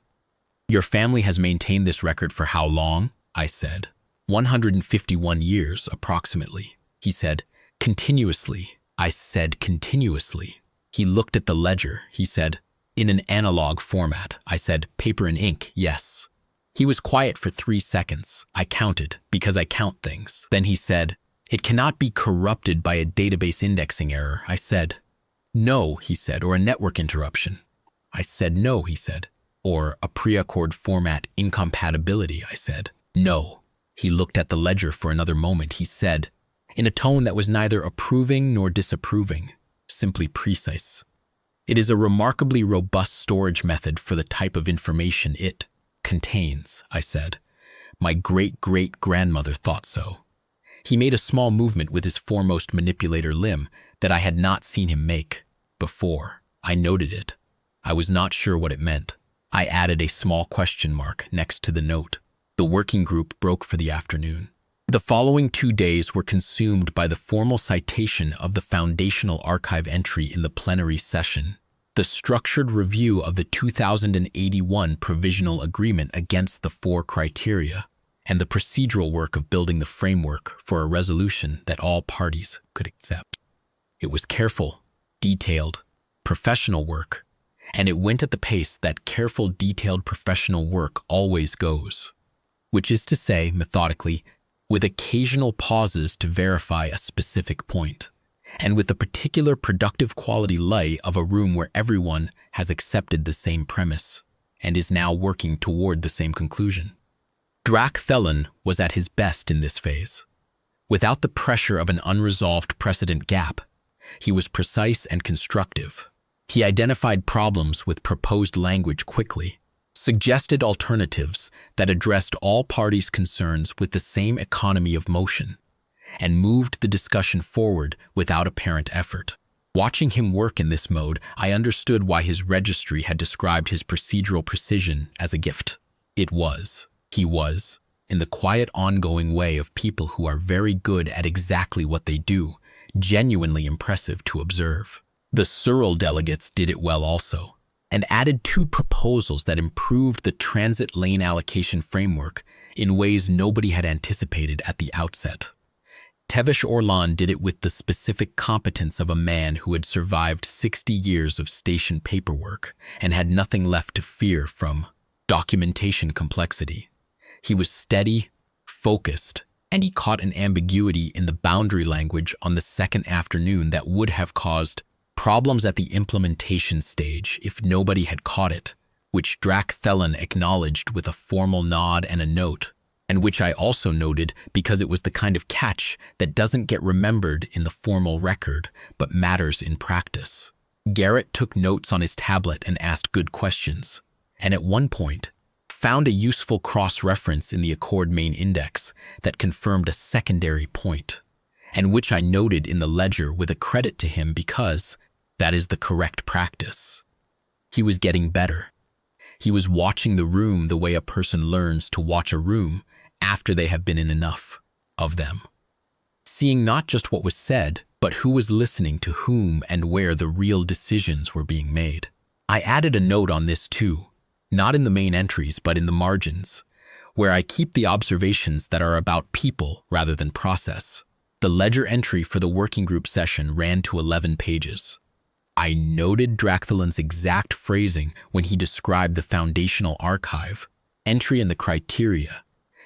"Your family has maintained this record for how long?" I said, 151 years, approximately." He said, "Continuously." I said, "Continuously." He looked at the ledger. He said, "In an analog format." I said, "Paper and ink, yes." He was quiet for 3 seconds. I counted, because I count things. Then he said, "It cannot be corrupted by a database indexing error." I said, "No," he said, "or a network interruption." I said, "No," he said, "or a pre-accord format incompatibility." I said, "No." He looked at the ledger for another moment. He said, in a tone that was neither approving nor disapproving, simply precise, "It is a remarkably robust storage method for the type of information it contains." I said, "My great-great-grandmother thought so." He made a small movement with his foremost manipulator limb that I had not seen him make before. I noted it. I was not sure what it meant. I added a small question mark next to the note. The working group broke for the afternoon. The following 2 days were consumed by the formal citation of the foundational archive entry in the plenary session, the structured review of the 2081 provisional agreement against the 4 criteria, and the procedural work of building the framework for a resolution that all parties could accept. It was careful, detailed, professional work, and it went at the pace that careful, detailed professional work always goes, which is to say, methodically, with occasional pauses to verify a specific point, and with the particular productive quality lay of a room where everyone has accepted the same premise and is now working toward the same conclusion. Drac Thielen was at his best in this phase. Without the pressure of an unresolved precedent gap, he was precise and constructive. He identified problems with proposed language quickly, suggested alternatives that addressed all parties' concerns with the same economy of motion, and moved the discussion forward without apparent effort. Watching him work in this mode, I understood why his registry had described his procedural precision as a gift. He was, in the quiet ongoing way of people who are very good at exactly what they do, genuinely impressive to observe. The Searle delegates did it well also, and added 2 proposals that improved the transit lane allocation framework in ways nobody had anticipated at the outset. Tevesh Orlan did it with the specific competence of a man who had survived 60 years of station paperwork and had nothing left to fear from documentation complexity. He was steady, focused, and he caught an ambiguity in the boundary language on the second afternoon that would have caused problems at the implementation stage if nobody had caught it, which Drac Thelen acknowledged with a formal nod and a note, and which I also noted because it was the kind of catch that doesn't get remembered in the formal record, but matters in practice. Garrett took notes on his tablet and asked good questions, and at one point, found a useful cross-reference in the Accord main index that confirmed a secondary point, and which I noted in the ledger with a credit to him because that is the correct practice. He was getting better. He was watching the room the way a person learns to watch a room after they have been in enough of them. Seeing not just what was said, but who was listening to whom and where the real decisions were being made. I added a note on this too, not in the main entries, but in the margins, where I keep the observations that are about people rather than process. The ledger entry for the working group session ran to 11 pages. I noted Dracthelen's exact phrasing when he described the foundational archive, entry and the criteria,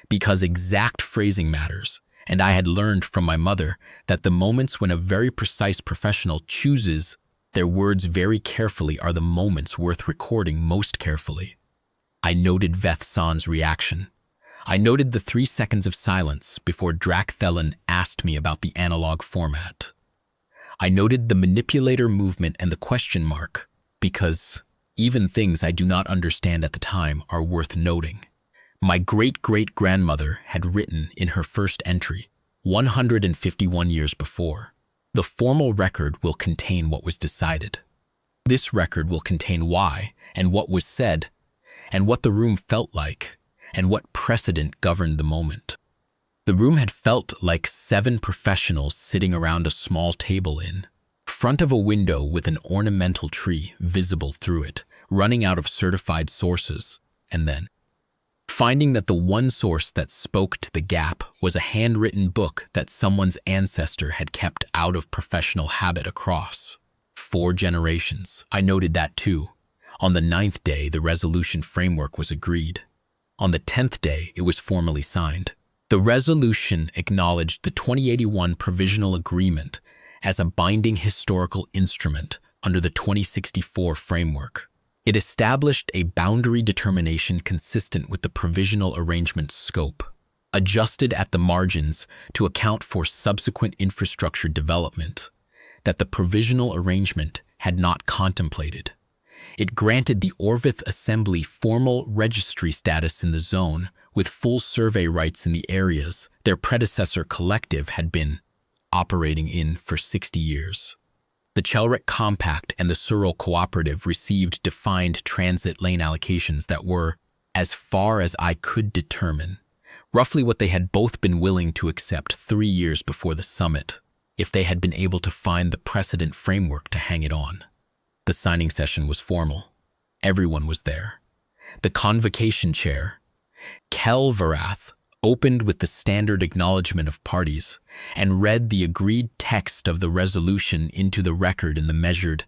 because exact phrasing matters, and I had learned from my mother that the moments when a very precise professional chooses their words very carefully are the moments worth recording most carefully. I noted Veth San's reaction. I noted the 3 seconds of silence before Drac Thelen asked me about the analog format. I noted the manipulator movement and the question mark, because even things I do not understand at the time are worth noting. My great-great-grandmother had written in her first entry, 151 years before, "The formal record will contain what was decided. This record will contain why and what was said, and what the room felt like, and what precedent governed the moment." The room had felt like 7 professionals sitting around a small table in front of a window with an ornamental tree visible through it, running out of certified sources, and then finding that the one source that spoke to the gap was a handwritten book that someone's ancestor had kept out of professional habit across 4 generations. I noted that too. On the 9th day, the resolution framework was agreed. On the 10th day, it was formally signed. The resolution acknowledged the 2081 Provisional Agreement as a binding historical instrument under the 2064 framework. It established a boundary determination consistent with the provisional arrangement's scope, adjusted at the margins to account for subsequent infrastructure development that the provisional arrangement had not contemplated. It granted the Orvith Assembly formal registry status in the zone with full survey rights in the areas their predecessor collective had been operating in for 60 years. The Chelrick Compact and the Surrey Cooperative received defined transit lane allocations that were, as far as I could determine, roughly what they had both been willing to accept 3 years before the summit, if they had been able to find the precedent framework to hang it on. The signing session was formal. Everyone was there. The convocation chair, Kel Varath, opened with the standard acknowledgement of parties and read the agreed text of the resolution into the record in the measured,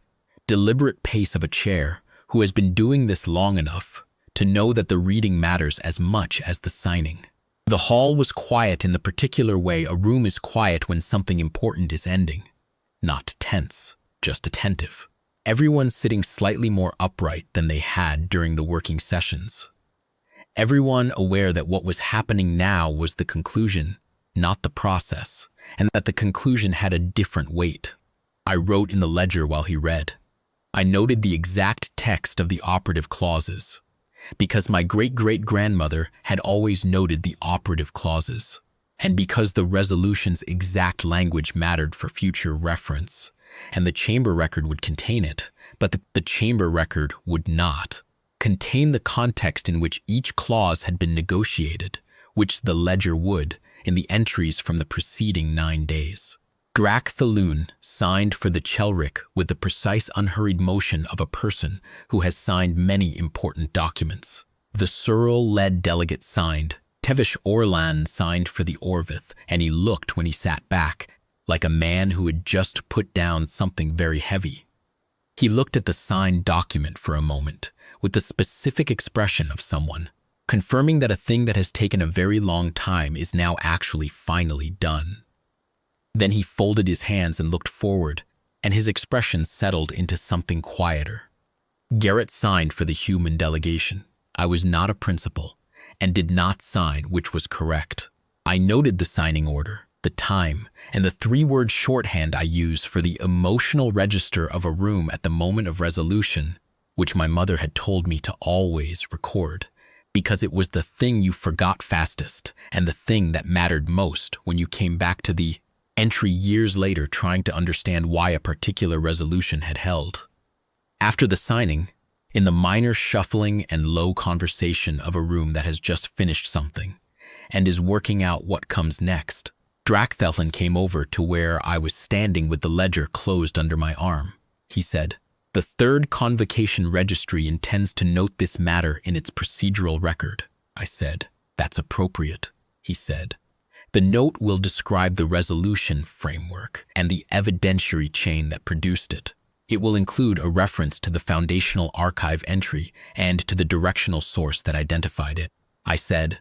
deliberate pace of a chair who has been doing this long enough to know that the reading matters as much as the signing. The hall was quiet in the particular way a room is quiet when something important is ending. Not tense, just attentive. Everyone sitting slightly more upright than they had during the working sessions. Everyone aware that what was happening now was the conclusion, not the process, and that the conclusion had a different weight. I wrote in the ledger while he read. I noted the exact text of the operative clauses, because my great-great-grandmother had always noted the operative clauses, and because the resolution's exact language mattered for future reference, and the chamber record would contain it, but the chamber record would not contain the context in which each clause had been negotiated, which the ledger would, in the entries from the preceding 9 days. Drac Thelen signed for the Chelrick with the precise unhurried motion of a person who has signed many important documents. The Searle-led delegate signed, Tevish Orlan signed for the Orvith, and he looked when he sat back, like a man who had just put down something very heavy. He looked at the signed document for a moment, with the specific expression of someone, confirming that a thing that has taken a very long time is now actually finally done. Then he folded his hands and looked forward, and his expression settled into something quieter. Garrett signed for the human delegation. I was not a principal, and did not sign, which was correct. I noted the signing order, the time, and the 3-word shorthand I use for the emotional register of a room at the moment of resolution, which my mother had told me to always record, because it was the thing you forgot fastest and the thing that mattered most when you came back to the entry years later trying to understand why a particular resolution had held. After the signing, in the minor shuffling and low conversation of a room that has just finished something and is working out what comes next, Dracthelin came over to where I was standing with the ledger closed under my arm. He said, "The third convocation registry intends to note this matter in its procedural record." I said, "That's appropriate," he said. "The note will describe the resolution framework and the evidentiary chain that produced it. It will include a reference to the foundational archive entry and to the directional source that identified it." I said,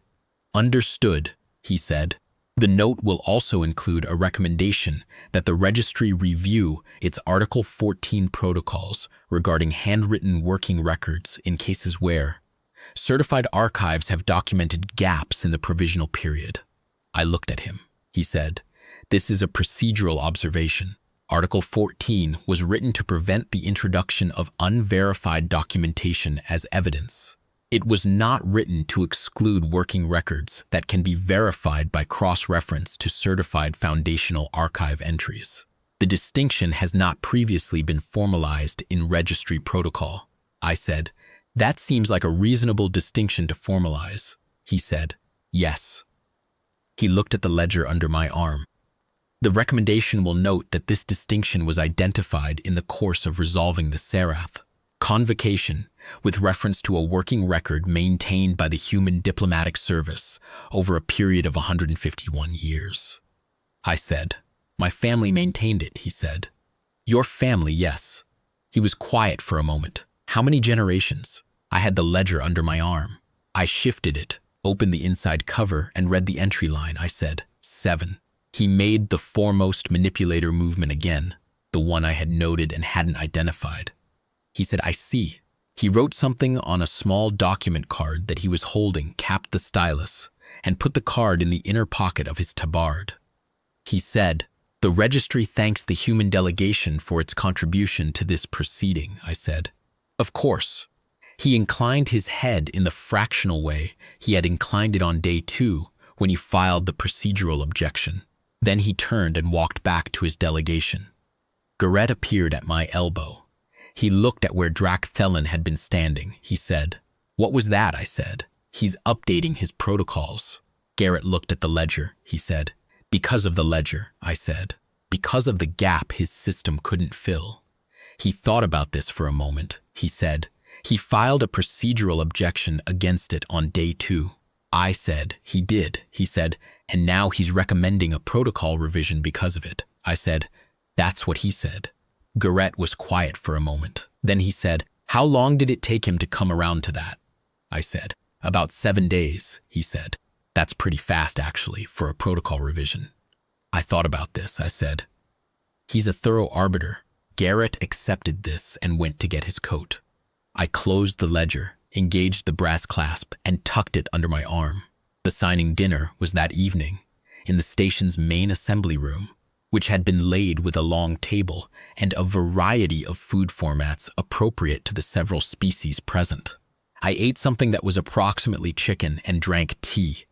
"Understood," he said. "The note will also include a recommendation that the registry review its Article 14 protocols regarding handwritten working records in cases where certified archives have documented gaps in the provisional period." I looked at him. He said, "This is a procedural observation. Article 14 was written to prevent the introduction of unverified documentation as evidence. It was not written to exclude working records that can be verified by cross-reference to certified foundational archive entries. The distinction has not previously been formalized in registry protocol." I said, "That seems like a reasonable distinction to formalize." He said, "Yes." He looked at the ledger under my arm. "The recommendation will note that this distinction was identified in the course of resolving the Serath convocation with reference to a working record maintained by the Human Diplomatic Service over a period of 151 years. I said, "My family maintained it," he said. "Your family, yes." He was quiet for a moment. "How many generations?" I had the ledger under my arm. I shifted it, opened the inside cover, and read the entry line. I said, 7. He made the foremost manipulator movement again, the one I had noted and hadn't identified. He said, "I see." He wrote something on a small document card that he was holding, capped the stylus, and put the card in the inner pocket of his tabard. He said, "The registry thanks the human delegation for its contribution to this proceeding," I said. "Of course." He inclined his head in the fractional way he had inclined it on day 2 when he filed the procedural objection. Then he turned and walked back to his delegation. Garrett appeared at my elbow. He looked at where Dracthelin had been standing. He said, "What was that?" I said. "He's updating his protocols." Garrett looked at the ledger. He said, "Because of the ledger," I said. "Because of the gap his system couldn't fill." He thought about this for a moment. He said, "He filed a procedural objection against it on day 2. I said, "He did." He said, "And now he's recommending a protocol revision because of it." I said, "That's what he said." Garrett was quiet for a moment. Then he said, "How long did it take him to come around to that?" I said, "About 7 days," he said. "That's pretty fast, actually, for a protocol revision." I thought about this. I said, "He's a thorough arbiter." Garrett accepted this and went to get his coat. I closed the ledger, engaged the brass clasp, and tucked it under my arm. The signing dinner was that evening, in the station's main assembly room, which had been laid with a long table and a variety of food formats appropriate to the several species present. I ate something that was approximately chicken and drank tea,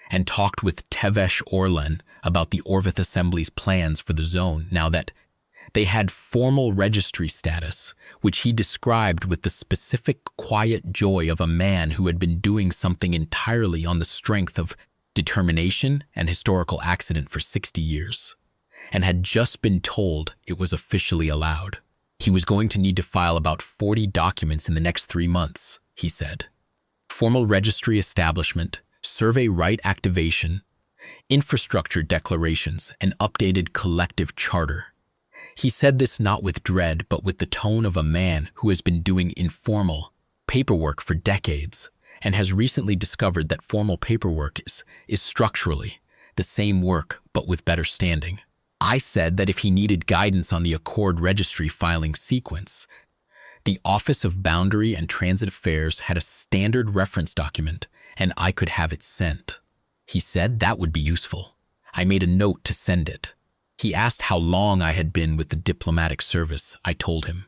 and talked with Tevesh Orlan about the Orvith Assembly's plans for the zone now that they had formal registry status, which he described with the specific quiet joy of a man who had been doing something entirely on the strength of determination and historical accident for 60 years, and had just been told it was officially allowed. He was going to need to file about 40 documents in the next 3 months, he said. Formal registry establishment, survey right activation, infrastructure declarations, and updated collective charter. He said this not with dread, but with the tone of a man who has been doing informal paperwork for decades and has recently discovered that formal paperwork is structurally the same work but with better standing. I said that if he needed guidance on the Accord registry filing sequence, the Office of Boundary and Transit Affairs had a standard reference document and I could have it sent. He said that would be useful. I made a note to send it. He asked how long I had been with the diplomatic service. I told him.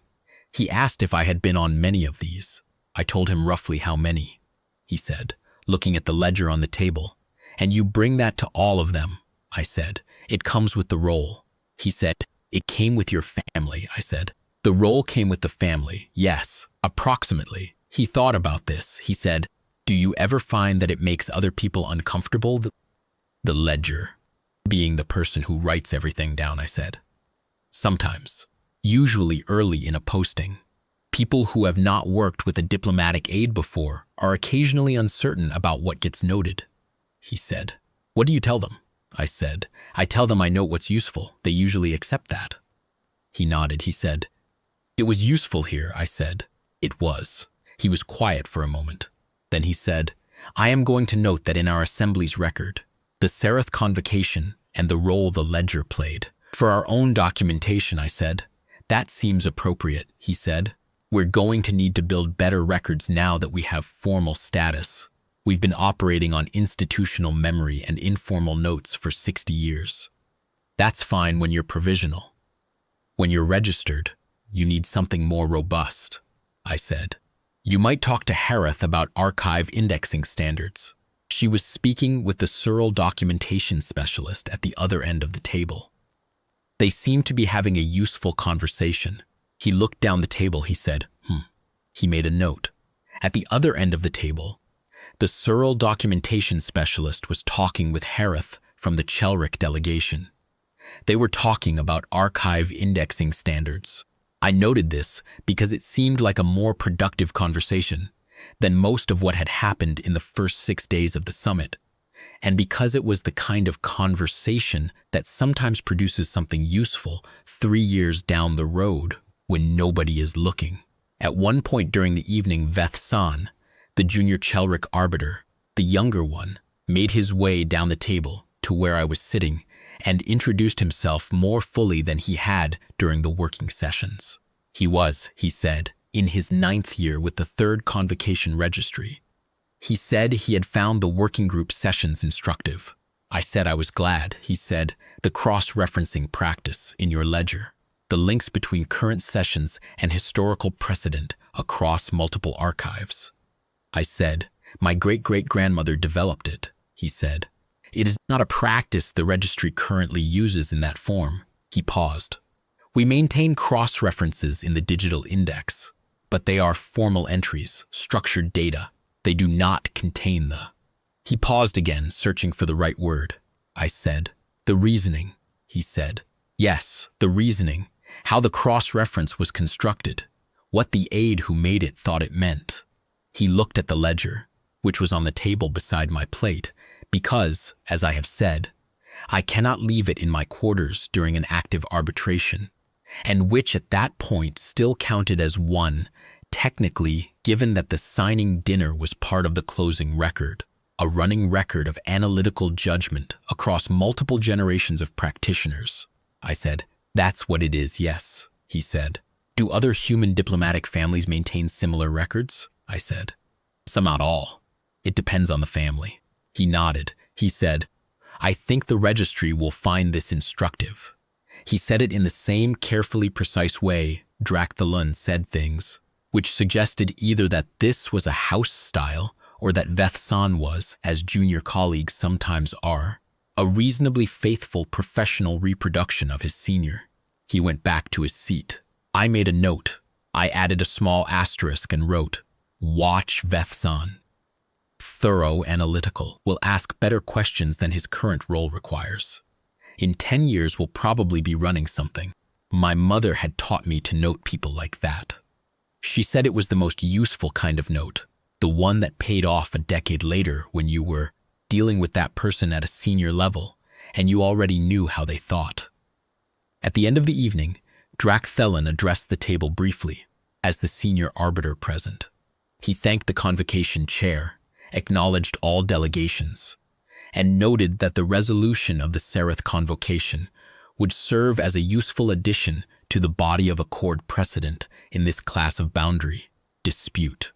He asked if I had been on many of these. I told him roughly how many. He said, looking at the ledger on the table. And you bring that to all of them, I said. It comes with the roll. He said, it came with your family, I said. The roll came with the family, yes, approximately. He thought about this. He said, do you ever find that it makes other people uncomfortable? The ledger. Being the person who writes everything down, I said. Sometimes, usually early in a posting, people who have not worked with a diplomatic aide before are occasionally uncertain about what gets noted. He said, what do you tell them? I said, I tell them I note what's useful. They usually accept that. He nodded. He said, it was useful here, I said. It was. He was quiet for a moment. Then he said, I am going to note that in our assembly's record, the seraph convocation and the role the ledger played. For our own documentation, I said. That seems appropriate, he said. We're going to need to build better records now that we have formal status. We've been operating on institutional memory and informal notes for 60 years. That's fine when you're provisional. When you're registered, you need something more robust, I said. You might talk to Harith about archive indexing standards. She was speaking with the Surreal documentation specialist at the other end of the table. They seemed to be having a useful conversation. He looked down the table. He said, He made a note. At the other end of the table, the Surreal documentation specialist was talking with Harith from the Chelric delegation. They were talking about archive indexing standards. I noted this because it seemed like a more productive conversation than most of what had happened in the first 6 days of the summit, and because it was the kind of conversation that sometimes produces something useful 3 years down the road when nobody is looking. At one point during the evening, Veth San, the junior Chelric arbiter, the younger one, made his way down the table to where I was sitting and introduced himself more fully than he had during the working sessions. He was, he said, in his 9th year with the 3rd Convocation Registry. He said he had found the working group sessions instructive. I said I was glad. He said, the cross-referencing practice in your ledger, the links between current sessions and historical precedent across multiple archives. I said, my great-great-grandmother developed it, he said. It is not a practice the registry currently uses in that form. He paused. We maintain cross-references in the digital index, but they are formal entries, structured data. They do not contain the... He paused again, searching for the right word. I said, the reasoning, he said. Yes, the reasoning, how the cross-reference was constructed, what the aide who made it thought it meant. He looked at the ledger, which was on the table beside my plate, because, as I have said, I cannot leave it in my quarters during an active arbitration, and which at that point still counted as one, technically, given that the signing dinner was part of the closing record, a running record of analytical judgment across multiple generations of practitioners. I said, that's what it is, yes, he said. Do other human diplomatic families maintain similar records? I said. Some, not all. It depends on the family. He nodded. He said, I think the registry will find this instructive. He said it in the same carefully precise way Drakthulun said things, which suggested either that this was a house style or that Veth San was, as junior colleagues sometimes are, a reasonably faithful professional reproduction of his senior. He went back to his seat. I made a note. I added a small asterisk and wrote, watch Veth San. Thorough, analytical, will ask better questions than his current role requires. In 10 years, we'll probably be running something. My mother had taught me to note people like that. She said it was the most useful kind of note, the one that paid off a decade later when you were dealing with that person at a senior level, and you already knew how they thought. At the end of the evening, Dracthelin addressed the table briefly, as the senior arbiter present. He thanked the convocation chair, acknowledged all delegations, and noted that the resolution of the Sereth convocation would serve as a useful addition to the body of accord precedent in this class of boundary dispute.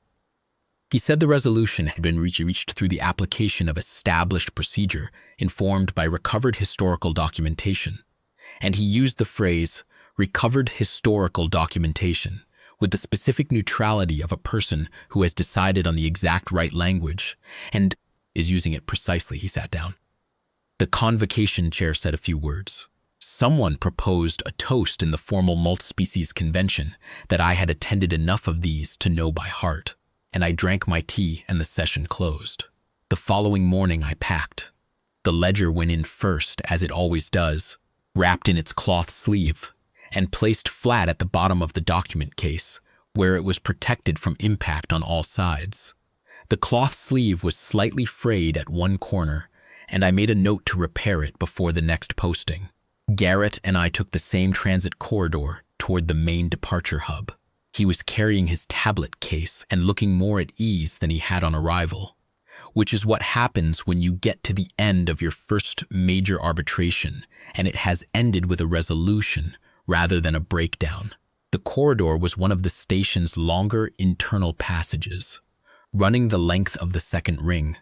He said the resolution had been reached through the application of established procedure informed by recovered historical documentation, and he used the phrase recovered historical documentation with the specific neutrality of a person who has decided on the exact right language and is using it precisely. He sat down. The convocation chair said a few words. Someone proposed a toast in the formal multi-species convention that I had attended enough of these to know by heart, and I drank my tea and the session closed. The following morning I packed. The ledger went in first, as it always does, wrapped in its cloth sleeve, and placed flat at the bottom of the document case, where it was protected from impact on all sides. The cloth sleeve was slightly frayed at one corner, and I made a note to repair it before the next posting. Garrett and I took the same transit corridor toward the main departure hub. He was carrying his tablet case and looking more at ease than he had on arrival, which is what happens when you get to the end of your first major arbitration and it has ended with a resolution rather than a breakdown. The corridor was one of the station's longer internal passages, running the length of the second ring,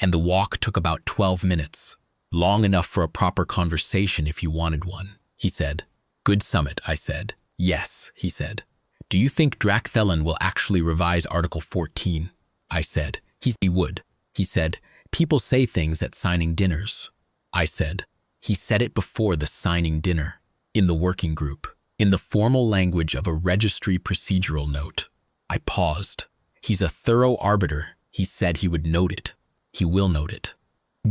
and the walk took about 12 minutes, long enough for a proper conversation if you wanted one, he said. Good summit, I said. Yes, he said. Do you think Dracthelin will actually revise Article 14? I said. He would. He said, people say things at signing dinners. I said, he said it before the signing dinner, in the working group, in the formal language of a registry procedural note. I paused. He's a thorough arbiter. He said he would note it. He will note it.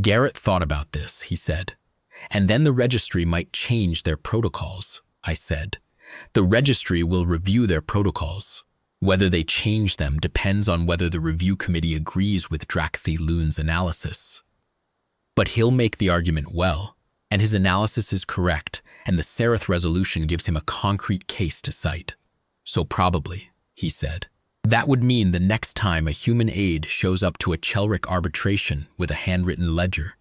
Garrett thought about this, he said. And then the registry might change their protocols, I said. The registry will review their protocols. Whether they change them depends on whether the review committee agrees with Dracthelun's analysis. But he'll make the argument well, and his analysis is correct, and the Sereth resolution gives him a concrete case to cite. So probably, he said. That would mean the next time a human aide shows up to a Chelric arbitration with a handwritten ledger,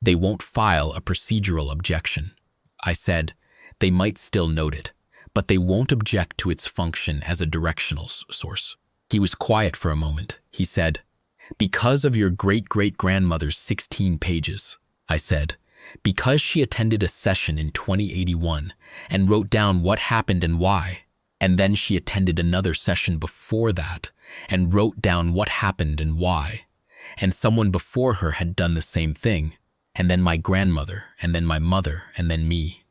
they won't file a procedural objection. I said, they might still note it, but they won't object to its function as a directional source. He was quiet for a moment. He said, because of your great-great-grandmother's 16 pages, I said, because she attended a session in 2081 and wrote down what happened and why, and then she attended another session before that and wrote down what happened and why, and someone before her had done the same thing, and then my grandmother, and then my mother, and then me.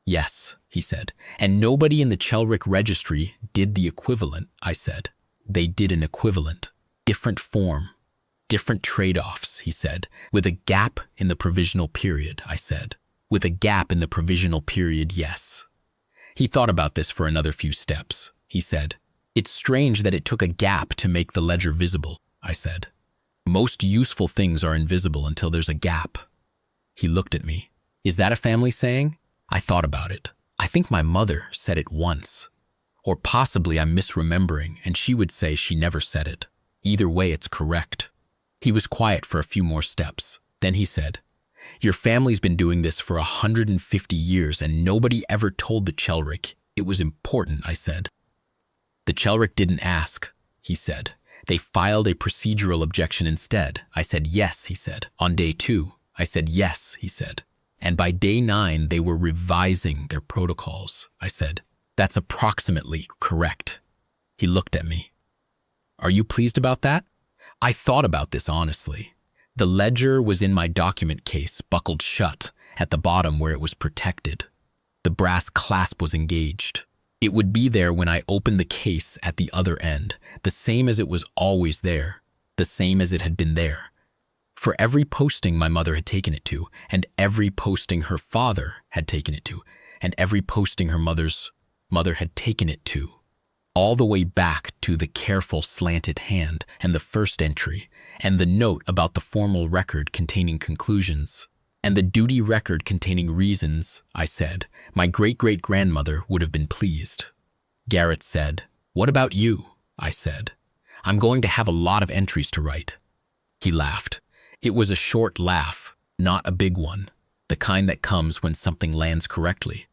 Yes, he said, and nobody in the Chelric registry did the equivalent, I said. They did an equivalent, different form, different trade-offs, he said, with a gap in the provisional period, I said. With a gap in the provisional period, yes. He thought about this for another few steps. He said, it's strange that it took a gap to make the ledger visible, I said. Most useful things are invisible until there's a gap. He looked at me. Is that a family saying? I thought about it. I think my mother said it once. Or possibly I'm misremembering and she would say she never said it. Either way, it's correct. He was quiet for a few more steps. Then he said, your family's been doing this for 150 years and nobody ever told the Chelric it was important, I said. The Chelric didn't ask, he said. They filed a procedural objection instead. I said, yes, he said. On day 2, I said, yes, he said. And by day 9, they were revising their protocols. I said, that's approximately correct. He looked at me. Are you pleased about that? I thought about this honestly. The ledger was in my document case, buckled shut, at the bottom where it was protected. The brass clasp was engaged. It would be there when I opened the case at the other end, the same as it was always there, the same as it had been there. For every posting my mother had taken it to, and every posting her father had taken it to, and every posting her mother's mother had taken it to, all the way back to the careful slanted hand and the first entry, and the note about the formal record containing conclusions, and the duty record containing reasons, I said. My great-great-grandmother would have been pleased. Garrett said, "What about you?" I said. "I'm going to have a lot of entries to write." He laughed. It was a short laugh, not a big one, the kind that comes when something lands correctly.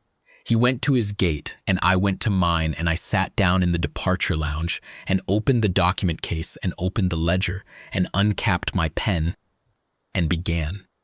He went to his gate, and I went to mine, and I sat down in the departure lounge and opened the document case and opened the ledger and uncapped my pen and began.